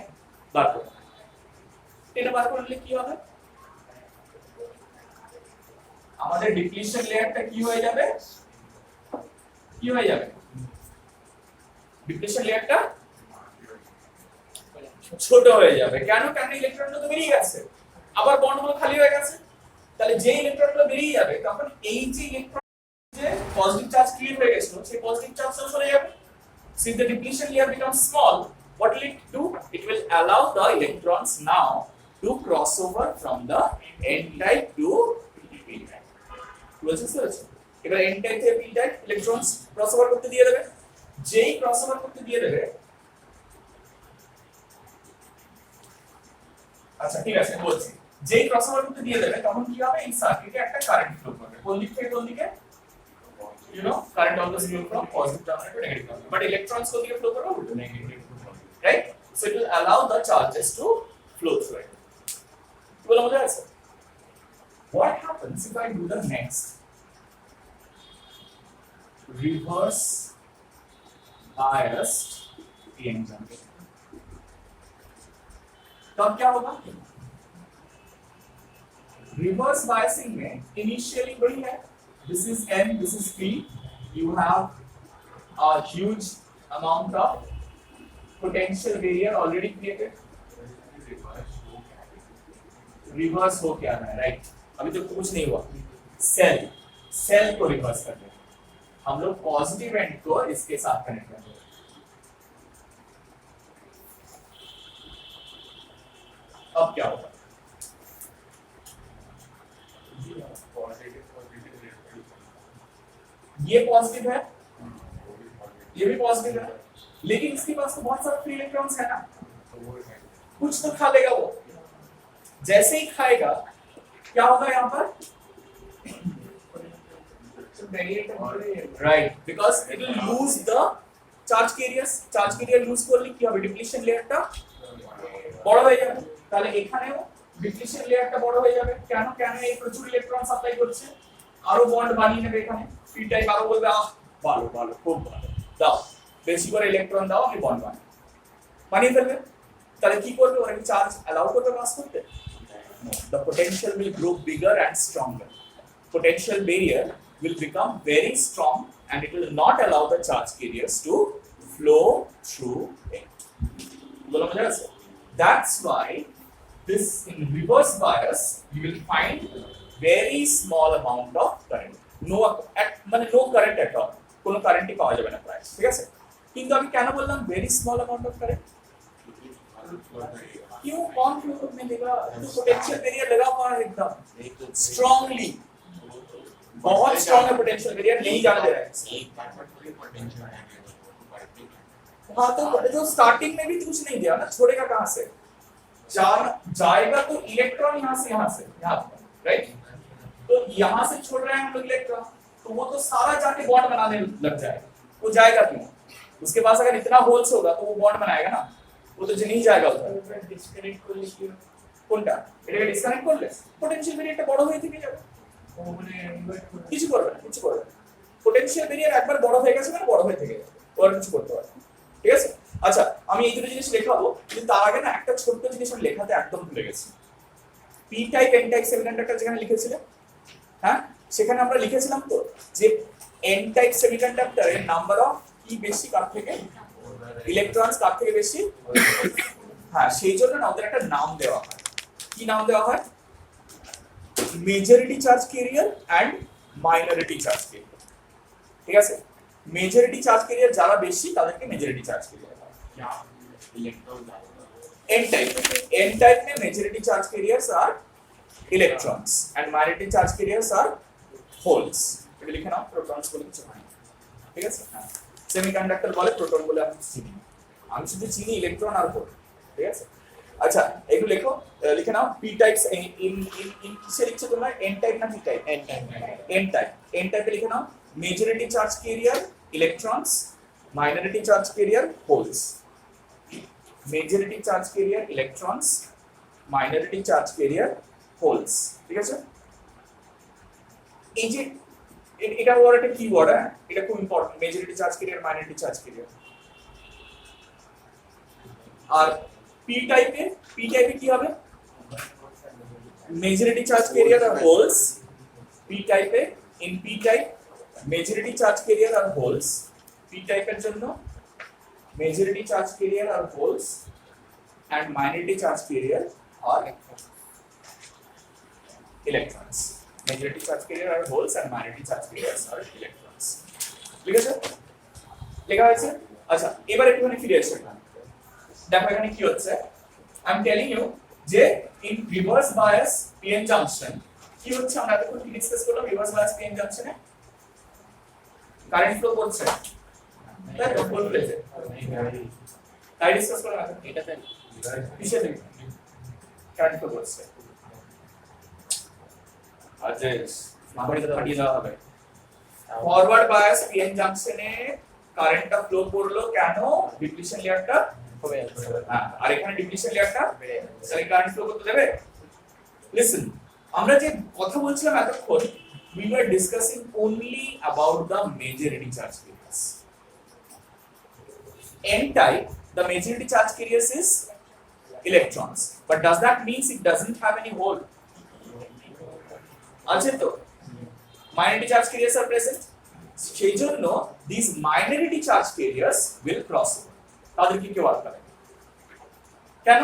বার করবে। টেনে বার করলে কি হবে, আমাদের ডিপ্লিশন লেয়ারটা কি হয়ে যাবে, কি হয়ে যাবে, ডিপ্লিশন লেয়ারটা ছোট হয়ে যাবে। কেন, কেন ইলেকট্রনগুলো তো বেরিয়ে গেছে, আবার বন্ডগুলো খালি হয়ে গেছে। তাহলে যে ইলেকট্রনগুলো বেরিয়ে যাবে তখন এই যে ইলেকট্রন যে পজিটিভ চার্জ ক্রিয়েট হয়ে গেছিল সেই পজিটিভ চার্জটা চলে যাবে। Since the depletion layer becomes small, what will it do? It will allow the electrons now to cross over from the n type to p type. বুঝতে পেরেছো? এবার n type থেকে p type electrons cross over করতে দিয়ে দেবে। যেই cross over করতে দিয়ে দেবে, আচ্ছা ঠিক আছে বলছি, যেই ক্রস ওভার করতে দিয়ে দেবে তখন কি হবে, এই সার্কিটে একটা কারেন্ট ফ্লো করবে। কোন দিক থেকে কোন দিকে, you know, current always flow from positive terminal to negative terminal, but electrons ko diye flow karo to negative, right? So it will allow the charges to flow through it. Bola mujhe aisa, what happens if I do the next reverse biased PN junction? तब क्या होगा, reverse biasing में initially वही है, this is n, this is p, you have a huge amount of potential barrier already created, reverse हो क्या है, right? अभी तो कुछ नहीं हुआ, सेल को रिवर्स कर दें, हम लोग पॉजिटिव एंड को इसके साथ कनेक्ट कर दें। अब क्या होगा, ये पॉजिटिव है, ये भी पॉजिटिव है, लेकिन इसके पास तो बहुत सारे फ्री इलेक्ट्रॉन्स है ना, कुछ तो खा लेगा वो। जैसे ही खाएगा क्या होगा यहाँ पर, right, because it will lose the charge carrier lose করলে কি হবে, ডিপ্লিশন লেয়ারটা বড় হয়ে যাবে। তাহলে এখানেও ডিপ্লিশন লেয়ারটা বড় হয়ে যাবে। কেন, কেন এই প্রচুর ইলেকট্রন সাপ্লাই করছে, আরো বন্ড বানিয়ে নেবে এখানে, পি টাইপ আরো বলবে আহ ভালো ভালো খুব ভালো, দাও বেশি করে ইলেকট্রন দাও, আমি বন্ড বানিয়ে ফেলবে। তাহলে কি করবে, ওরা কি চার্জ অ্যালাউ করবে পাস করতে? No, the potential will grow bigger and stronger. Potential barrier will become very strong and it will not allow the charge carriers to flow through it. That's why this in reverse bias you will find very small amount of current, no current at all, কোনো কারেন্টই পাওয়া যাবে না প্রায়, ঠিক আছে? কিন্তু আমি কেন বললাম very small amount of current, क्यों कौन फ्लो करने देगा, तो पोटेंशियल बैरियर लगा हुआ है एकदम स्ट्रांगली, बहुत स्ट्रांग है पोटेंशियल बैरियर, नहीं जाने दे रहा है। हाँ तो जो स्टार्टिंग में भी कुछ नहीं दिया ना, छोड़ेगा कहाँ से, जाएगा तो इलेक्ट्रॉन यहाँ से यहाँ राइट, तो यहाँ से छोड़ रहे हैं हम लोग इलेक्ट्रॉन, तो वो तो सारा जाके बॉन्ड बनाने लग जाएगा। वो जाएगा क्यों? उसके पास अगर इतना होल्स होगा तो वो बॉन्ड बनाएगा ना, वो तो नहीं जाएगा उधर। ডিসকানেক্ট করলে কি হবে? কোনটা? এটাকে ডিসকানেক্ট করলে পোটেনশিয়াল ভেরিয়ারটা বড় হয়ে থেকে যাবে। ও মানে ইনভার্ট করে কিছু করবে না, কিছু করবে না। পোটেনশিয়াল ভেরিয়ার একবার বড় হয়ে গেছে মানে বড় হয়ে থেকে যাবে, ও আর কিছু করতে পারবে না। ঠিক আছে? আচ্ছা, আমি এই দুটো জিনিস লেখাবো, কিন্তু তার আগে না একটা ছোট্ট জিনিস আমি লেখাতে একদম ভুলে গেছি। P type N type semiconductor যেখানে লিখেছিলাম, হ্যাঁ, সেখানে আমরা লিখেছিলাম তো যে এন টাইপ সেমিকন্ডাক্টরের নাম্বার অফ কি বেশি কার থেকে, ইলেকট্রনস কার থেকে বেশি। হ্যাঁ, সেই জন্য না ওদের একটা নাম দেওয়া হয়। কি নাম দেওয়া হয়? Majority charge carrier and minority charge carrier. ঠিক আছে? মেজরিটি চার্জ ক্যারিয়ার যারা বেশি তাদেরকে মেজরিটি চার্জ ক্যারিয়ার বলা হয়। क्या electron N type. N type में majority charge carriers are electrons and minority charge carriers are holes. এটা লিখে নাও, protons বলে কিছু হয় না। ঠিক আছে? হ্যাঁ, সেমিকন্ডাক্টর বলে, প্রোটন বলে আমি চিনি। আমি শুধু চিনি ইলেকট্রন আর হোল। ঠিক আছে? আচ্ছা, এগুলো লেখো, লিখে নাও। p types in কিসে লিখছো তোমরা? n type না p type? N type n type. n type এ লিখে নাও majority charge carrier electrons, minority charge carrier holes. Majority charge carrier electrons, minority charge carrier holes. ঠিক আছে? এই যে এটা ওর একটা কিওয়ার্ড, হ্যাঁ, এটা খুব important, majority charge carrier, minority charge carrier. আর পি টাইপে কি হবে? মেজরিটি চার্জ ক্যারিয়ার আর হোলস। পি টাইপে, in P type majority charge carrier আর হোলস। পি টাইপের জন্য majority charge carrier are holes and minority charge carrier are electrons. Majority charge carrier are holes and minority charge carriers are electrons. লিখা আছে? লেখা হয়েছে? আচ্ছা, এবার একটুখানি ফিরে আসি। দেখো এখানে কি হচ্ছে, আই এম টেলিং ইউ যে in reverse bias PN junction কি হচ্ছে, আমরা এতক্ষণ কি ডিসকাস করলাম? রিভার্স বায়াস পিএন জাংশনে কারেন্ট ফ্লো করছে, তাই তো? বলতে তাই ডিসকাস করলাম। এটাতে কিসে থেকে কারেন্ট ফ্লো করছে? আচ্ছা, মাপড়ে তো ফাটিয়ে দেওয়া হবে। ফরওয়ার্ড বায়াস পিএন জাংশনে কারেন্টটা ফ্লো করলো কেন? ডিপ্লিশন লেয়ারটা হবে আছে হ্যাঁ, আর এখানে ডিপ্লিশন লেয়ারটা তাহলে কারেন্ট ফ্লো করতে দেবে। লিসেন, আমরা যে কথা বলছিলাম এতক্ষণ, we were discussing only about the majority charge carriers. N type, the majority charge carriers is electrons, but does that means it doesn't have any hole? আছে তো, minority charge carriers are present, সেই জন্য these minority charge carriers will cross over, তাদেরকে কেউ আটকাবে কেন?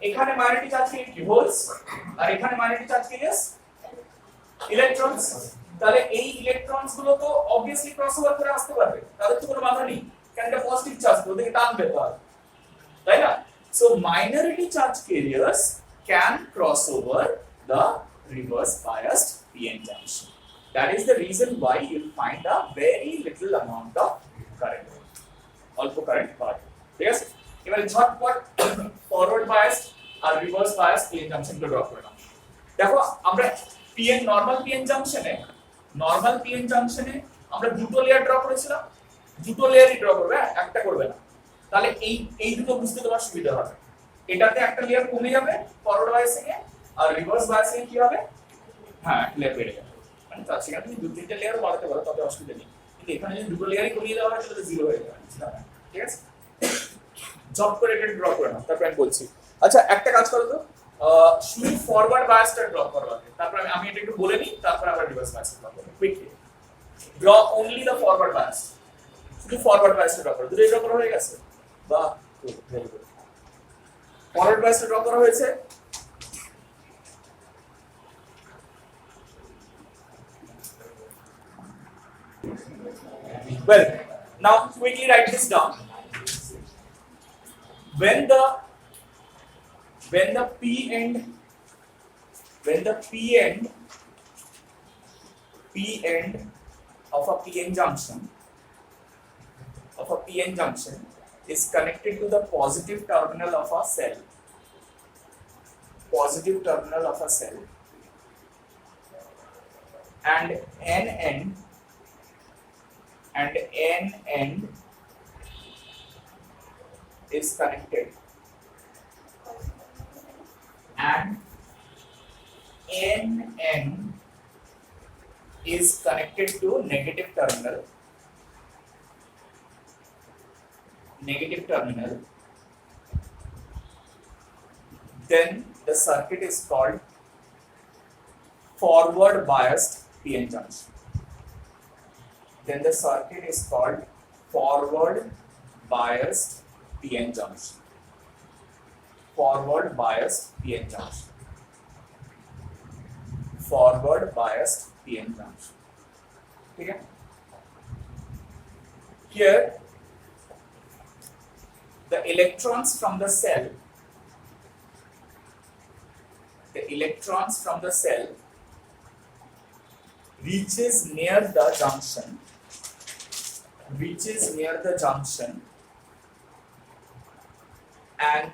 এখানে minority charge carrier কি হোলস, আর এখানে minority charge carriers ইলেকট্রনস। তাহলে এই ইলেকট্রনস গুলো তো obviously ক্রস ওভার করে আসতে পারবে, তাদের তো কোনো বাধা নেই, কারণ এটা পজিটিভ চার্জ, ওদেরকে টানবে তো, তাই না? So minority charge carriers can cross over the reverse biased PN junction. That is the reason why you will find a very little amount of current, অল্প কারেন্ট পাওয়া যায়। ঠিক আছে? এবারে ঝটপট ফরওয়ার্ড বায়াসড আর রিভার্স বায়াসড পিএন জাংশনগুলো draw করে নাও। দেখো আমরা পিএন নরমাল পিএন জাংশনে আমরা দুটো লেয়ার ড্র করেছিলাম, দুটো লেয়ারই ড্র করবে, একটা করবে না। তাহলে এই দুটো বুঝতে তোমার সুবিধা হবে। এটাতে একটা লেয়ার কমে যাবে ফরওয়ার্ড বায়াসিং এ, আর রিভার্স বায়াসিং এ কি হবে? হ্যাঁ, লেয়ার বেড়ে যাবে। মানে তার সেখানে তুমি দু তিনটে লেয়ার বাড়াতে পারো, তবে অসুবিধা নেই, কিন্তু এখানে যদি দুটো লেয়ারই কমিয়ে দেওয়া হয় তাহলে জিরো হয়ে যাবে। ঠিক আছে? জব করে এটা ড্র করে নাও, তারপর আমি বলছি। আচ্ছা, একটা কাজ করো তো, শুধু ফরওয়ার্ড বায়াসটা ড্র করো আগে, তারপর আমি এটা একটু বলে নিই, তারপর আবার রিভার্স বায়াসটা ড্র করব। Quickly draw only the forward bias, শুধু ফরওয়ার্ড বায়াসটা ড্র করো। দুটো ড্র করা হয়ে গেছে? বাহ, ভেরি গুড। ফরওয়ার্ড বায়াসটা ড্র করা হয়েছে। Well, now quickly write this down. When the p end of a PN junction is connected to the positive terminal of a cell, and n end and n end is connected, and n end is connected to negative terminal, then the circuit is called forward biased PN junction. Then the circuit is called forward biased PN junction. Forward biased PN junction. Forward biased PN junction. Okay? Here, the electrons from the cell, reaches near the junction, and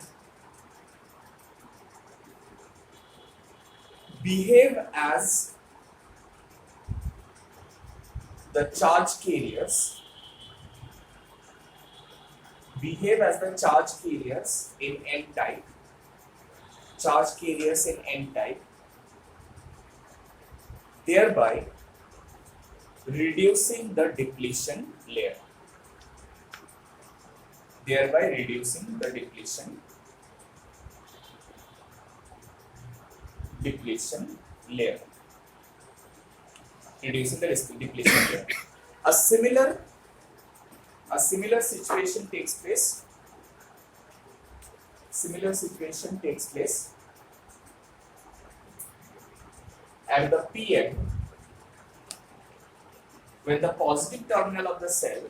behave as the charge carriers, in n-type, thereby reducing the depletion layer. Reducing the depletion layer. A similar situation takes place. At the p-end, when the positive terminal of the cell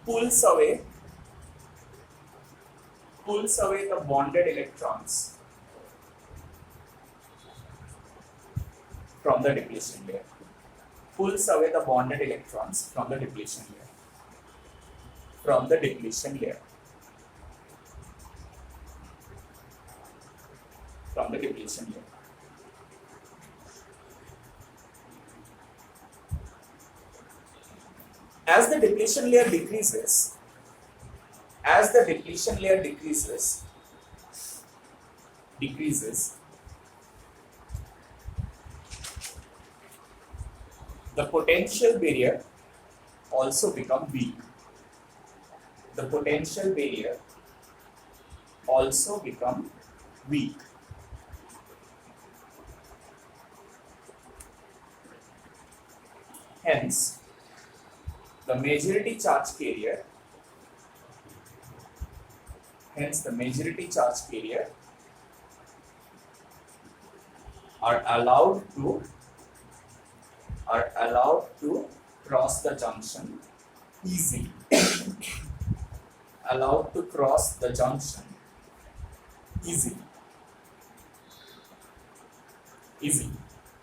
pulls away the bonded electrons from the depletion layer. As the depletion layer decreases, the potential barrier also become weak. Hence, the majority charge carrier are allowed to cross the junction easily.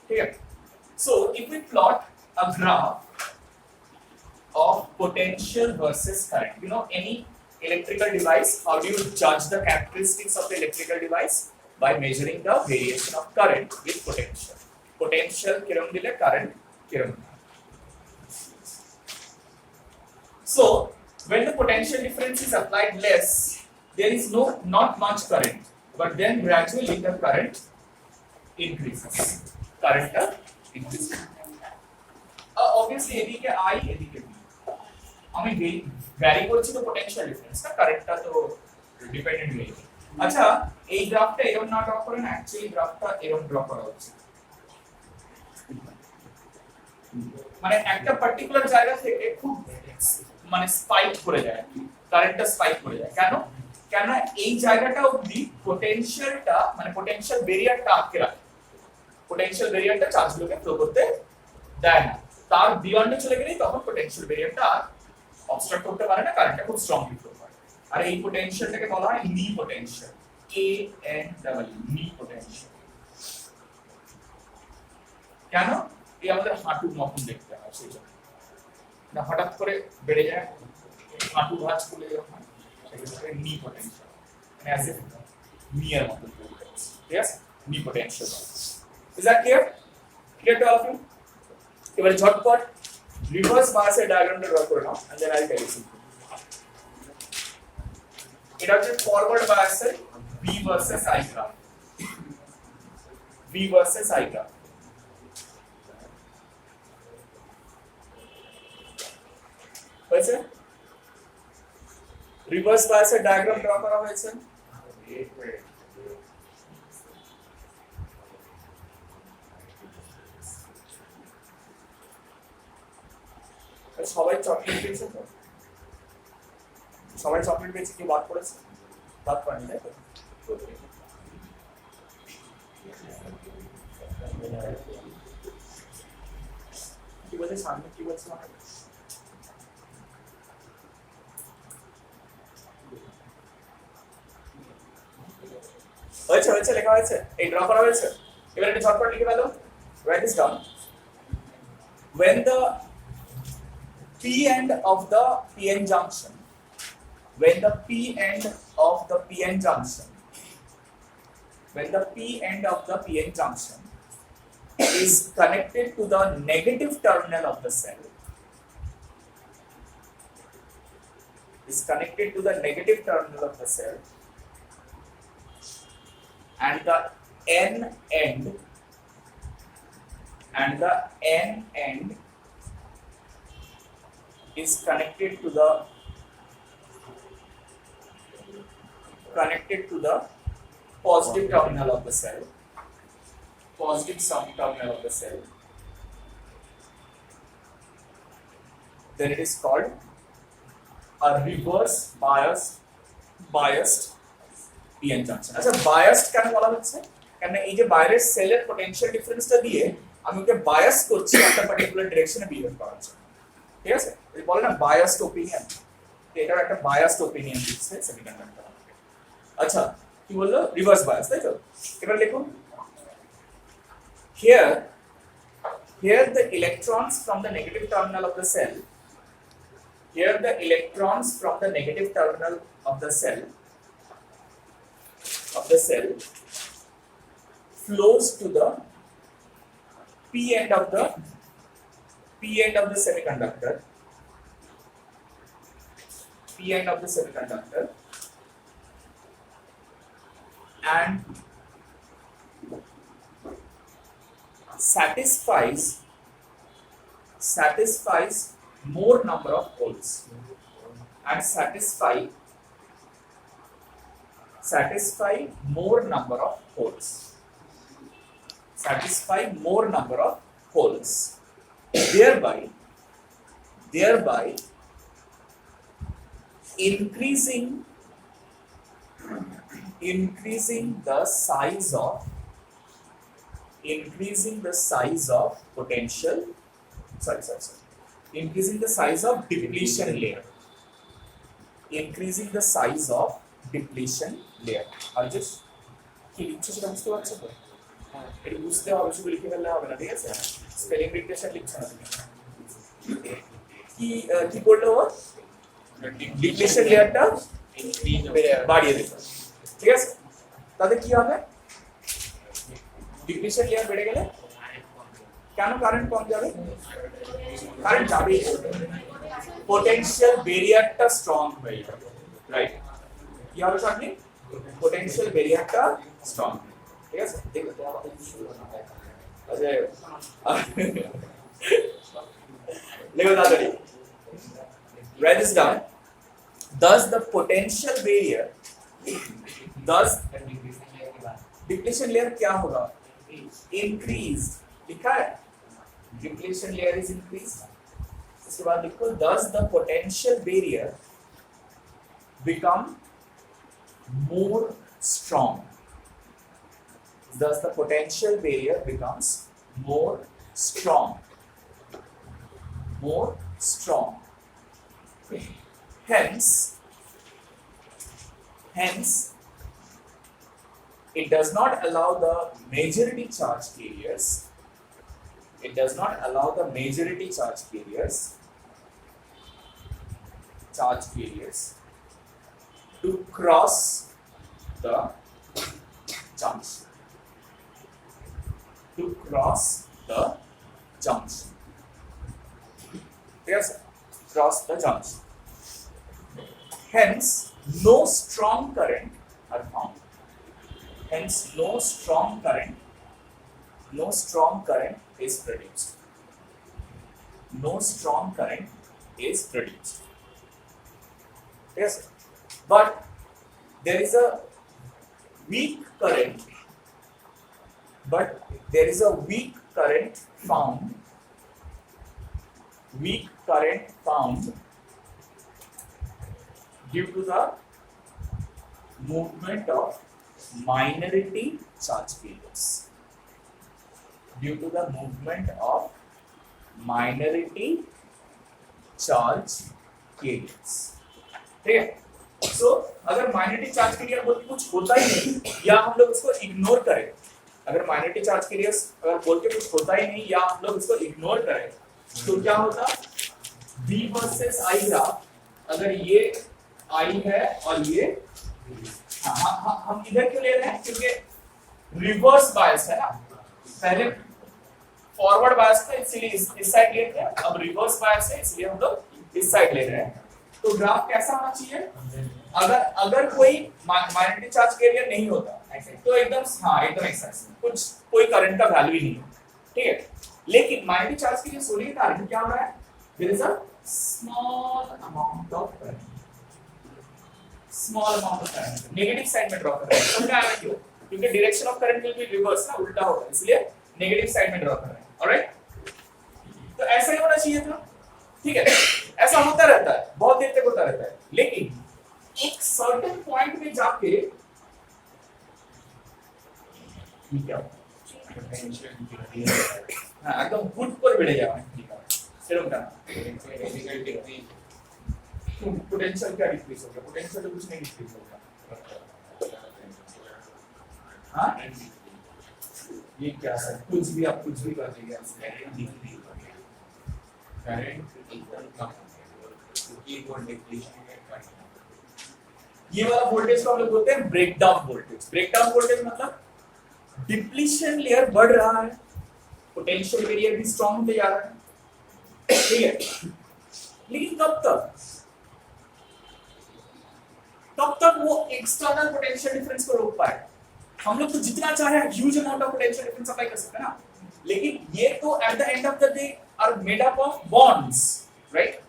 Here. So if we plot a graph of potential versus current, any electrical device, how do you judge the characteristics of the electrical device? By measuring the variation of current with potential. Potential kiram dile, current kiram. So when the potential difference is applied less, there is not much current, but then gradually the current increases. Obviously এদিকে I এদিকে B, আমি vary করছি তো potential ডিফারেন্সটা, কারেন্টটা তো dependent variable. আচ্ছা, এই গ্রাফটা এরকম না ড্র করেন, অ্যাকচুয়ালি গ্রাফটা এরকম ড্র করা উচিত। মানে একটা পার্টিকুলার জায়গা থেকে খুব স্পাইক করে যায়, কারেন্টটা স্পাইক করে যায়। কেন এই জায়গাটা অবধি পোটেনশিয়ালটা পোটেনশিয়াল ব্যারিয়ারটা আটকে রাখে, পোটেনশিয়াল ব্যারিয়ারটা চার্জগুলোকে ফ্লো করতে দেয় না। তার বিয়ন্ডে চলে গেলেই তখন পোটেনশিয়াল ব্যারিয়ারটা আর অবস্ট্রাক্ট করতে পারে না, কারেন্টটা খুব স্ট্রংলি ফ্লো করে। আর এই পোটেনশিয়ালটাকে বলা হয় নি পোটেনশিয়াল, নি পোটেনশিয়াল। কেন? এই আমাদের হাঁটুর মতন দেখতে হয়, সেই জন্য না হঠাৎ করে বেড়ে যায়, হাঁটু ভাঁজ খুলে যখন সেক্ষেত্রে নি পোটেনশিয়াল, অ্যাজ ইফ নিয়ার মতন, ঠিক আছে? B potential. Is that clear? Clear to all of you? এবারে ঝটপট রিভার্স বায়াসের ডায়াগ্রামটা ড্র করে নাও and then I'll tell you something. এটা হচ্ছে ফরওয়ার্ড বায়াসের V versus I graph. V versus I graph. হয়েছে? রিভার্স বায়াসের ডায়াগ্রাম ড্র করা হয়েছে। সবাই চকলেট পেয়েছে তো? সবাই চকলেট পেয়েছে, কি বাদ পড়েছে? বাদ পড়েনি, তাই তো? কি বলছে সামনে, কি বলছে আমাকে? হয়েছে হয়েছে লেখা হয়েছে, এই ড্র করা হয়েছে। এবার এটা ঝটপট লিখে ফেলো। Write this down. When the P end of the PN junction, when the P end of the PN junction, when the P end of the PN junction is connected to the negative terminal of the cell, is connected to the negative terminal of the cell, and the N end is connected to the positive terminal of the cell, then it is called a reverse biased PN junction. আচ্ছা, biased কেন বলা হচ্ছে? কারণ এই যে বাইরের সেলের potential ডিফারেন্সটা দিয়ে আমি ওকে বায়াস করছি একটা পার্টিকুলার ডিরেকশনে বিহেভ করার জন্য। ঠিক আছে? এই বলে না বায়াসড ওপিনিয়ন, এটা একটা বায়াসড ওপিনিয়ন দিচ্ছে সেমিকন্ডাক্টর। আচ্ছা, কি বললো? রিভার্স বায়াস, তাই তো? এবার লিখুন, here the electrons from the negative terminal of the cell, flows to the P end of the semiconductor, and satisfies more number of holes, and satisfy more number of holes, thereby increasing the size of potential, increasing the size of depletion layer, I'll just কি লিখছো সেটা বুঝতে পারছো তো? এটা বুঝতে হবে, শুধু লিখে ফেললে হবে না, ঠিক আছে? স্পেলিং ডিকটেশন লিখছো না তুমি। কি করলো ও? ডিপ্লেশন লেয়ারটা বাড়িয়ে দিল, ঠিক আছে? তাতে কি হবে? ডিপ্লেশন লেয়ার বেড়ে গেলে কেন কারেন্ট কম যাবে? কারেন্ট যাবে, পোটেনশিয়াল ব্যারিয়ারটা স্ট্রং হয়ে যাবে, রাইট? কি হবে সঙ্গে? পোটেনশিয়াল ব্যারিয়ারটা স্ট্রং, ঠিক আছে? দেখো তো আমাদের কি শুরু না হয়। আচ্ছা, লেখো তাড়াতাড়ি। Write this down. Thus the potential barrier, depletion layer क्या होगा? Increased, लिखा है? Depletion layer is increased. इसके बाद लिखो, thus the potential barrier become more strong. Thus the potential barrier becomes more strong. Hence, it does not allow the majority charge carriers. To cross the junction. to cross the junction. Yes, cross the junction. Hence, no strong current are found. Hence, no strong current is produced. No strong current is produced. Yes, but there is a weak current. But there is a weak current found. Weak current found due to the movement of minority charge carriers. Due to the movement of minority charge carriers. ठीक है? So अगर minority charge carrier बोल के कुछ होता ही नहीं या हम लोग उसको इग्नोर करें, अगर minority charge carriers अगर बोल के कुछ होता ही नहीं या हम लोग उसको इग्नोर करें, तो क्या होता? V वर्सेस I ग्राफ अगर ये I है और ये हम इधर क्यों ले रहे हैं? क्योंकि रिवर्स बायस है ना, पहले फॉरवर्ड बायस था इसलिए इस साइड ले रहे हैं, अब रिवर्स बायस है इसलिए हम लोग इस साइड ले रहे हैं। तो ग्राफ कैसा होना चाहिए? अगर कोई माइनॉरिटी चार्ज कैरियर नहीं होता तो एकदम एकदम एक्सेस कुछ कोई करंट का वैल्यू ही नहीं है, ठीक है। लेकिन माइनॉरिटी चार्ज कैरियर होने के कारण क्या हो रहा है? There is a small amount of current, negative side में ड्रॉ कर रहे हैं। समझ आया क्यों? क्योंकि direction of current will be reverse ना, उल्टा होगा, इसलिए नेगेटिव साइड में ड्रॉ कर रहे हैं। ऑलराइट, तो ऐसा ही होना चाहिए था, ठीक है। ऐसा होता रहता है, बहुत देर तक होता रहता है, लेकिन एक सर्टेन पॉइंट में जाके क्या एकदम गुड पर बढ़े जाए, सिर्फ का पोटेंशियल क्या डिक्रीज होगा? पोटेंशियल तो कुछ नहीं डिक्रीज होगा। हाँ, ये क्या है? कुछ भी आप कुछ भी कर दीजिए, ये वाला वोल्टेज को हम लोग बोलते हैं ब्रेकडाउन वोल्टेज। ब्रेकडाउन वोल्टेज मतलब डिप्लीशन लेयर बढ़ रहा है, पोटेंशियल बैरियर भी स्ट्रांग होते जा रहा है, ठीक है। लेकिन कब तक वो एक्सटर्नल पोटेंशियल डिफरेंस को रोक पाए? हम लोग तो जितना चाहे huge amount of potential difference apply कर सकते हैं ना, लेकिन ये तो at the end of the day are made up of bonds, right?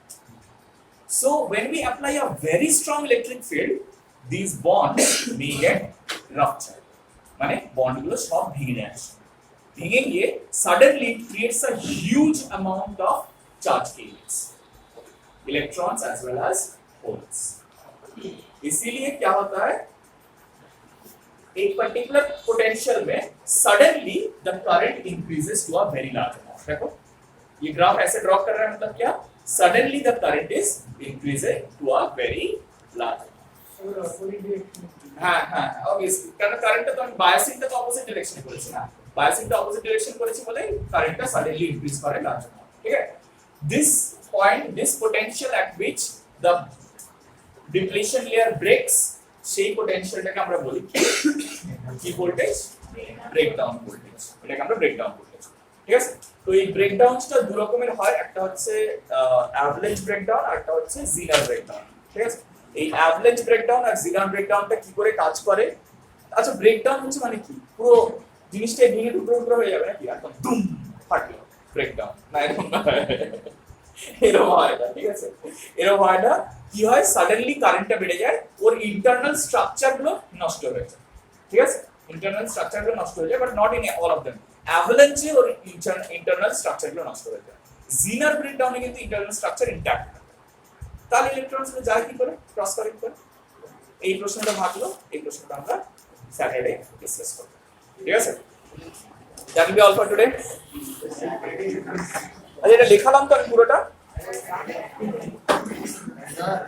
So when we apply a very strong electric field, these bonds may get ruptured. माने bond गुलो सब भीग जाएंगे। भीगेंगे, suddenly it creates a huge amount of charge carriers, electrons as well as holes. इसीलिए क्या होता है? एक particular potential में suddenly the current increases to a very large amount. देखो, ये ग्राफ ऐसे ड्रॉ कर रहा है, मतलब क्या? Suddenly the current is increasing to a very large amount. Obviously কারণ কারেন্টটা তো আমি বায়াসিং টা তো অপোজিট ডাইরেকশনে করেছি না, বায়াসিং টা অপোজিট ডাইরেকশন করেছি বলে কারেন্টটা সাডেনলি ইনক্রিজ করে লার্জ অ্যামাউন্ট, ঠিক আছে। this potential at which the depletion layer breaks, সেই পোটেনশিয়ালটাকে আমরা বলি কি ভোল্টেজ? Breakdown voltage. এটাকে আমরা ব্রেকডাউন ভোল্টেজ, ঠিক আছে। তো এই ব্রেকডাউনসটা দুই রকমের হয়, একটা হচ্ছে অ্যাভারেজ ব্রেকডাউন আর একটা হচ্ছে জিনার ব্রেকডাউন, ঠিক আছে। এই অ্যাভারেজ ব্রেকডাউন আর জিনার ব্রেকডাউনটা কি করে কাজ করে? আচ্ছা, ব্রেকডাউন হচ্ছে মানে কি? পুরো জিনিসটা ভেঙে টুকরো টুকরো হয়ে যাবে নাকি? একদম দুম ফাটলো ব্রেকডাউন না, এরকম না, এরকম হয় না, ঠিক আছে। এরকম হয় না। কি হয়? সাডেনলি কারেন্টটা বেড়ে যায়, ওর ইন্টারনাল স্ট্রাকচারগুলো নষ্ট হয়ে যায়, ঠিক আছে। ইন্টারনাল স্ট্রাকচারগুলো নষ্ট হয়ে যায়, but not in all of them. অ্যাভালাঞ্চে ওর ইন্টারনাল স্ট্রাকচারগুলো নষ্ট হয়ে যায়। জিনার ব্রেকডাউনে কিন্তু ইন্টারনাল স্ট্রাকচার ইনট্যাক্ট থাকে। তাহলে ইলেকট্রনসগুলো যায় কি করে? ক্রস কারেন্ট করে। এই প্রশ্নটা ভাবলো, এই প্রশ্নটা আমরা স্যাটারডে ডিসকাস করব, ঠিক আছে। That will be all for today. আচ্ছা, এটা দেখালাম তো আমি পুরোটা। হ্যাঁ।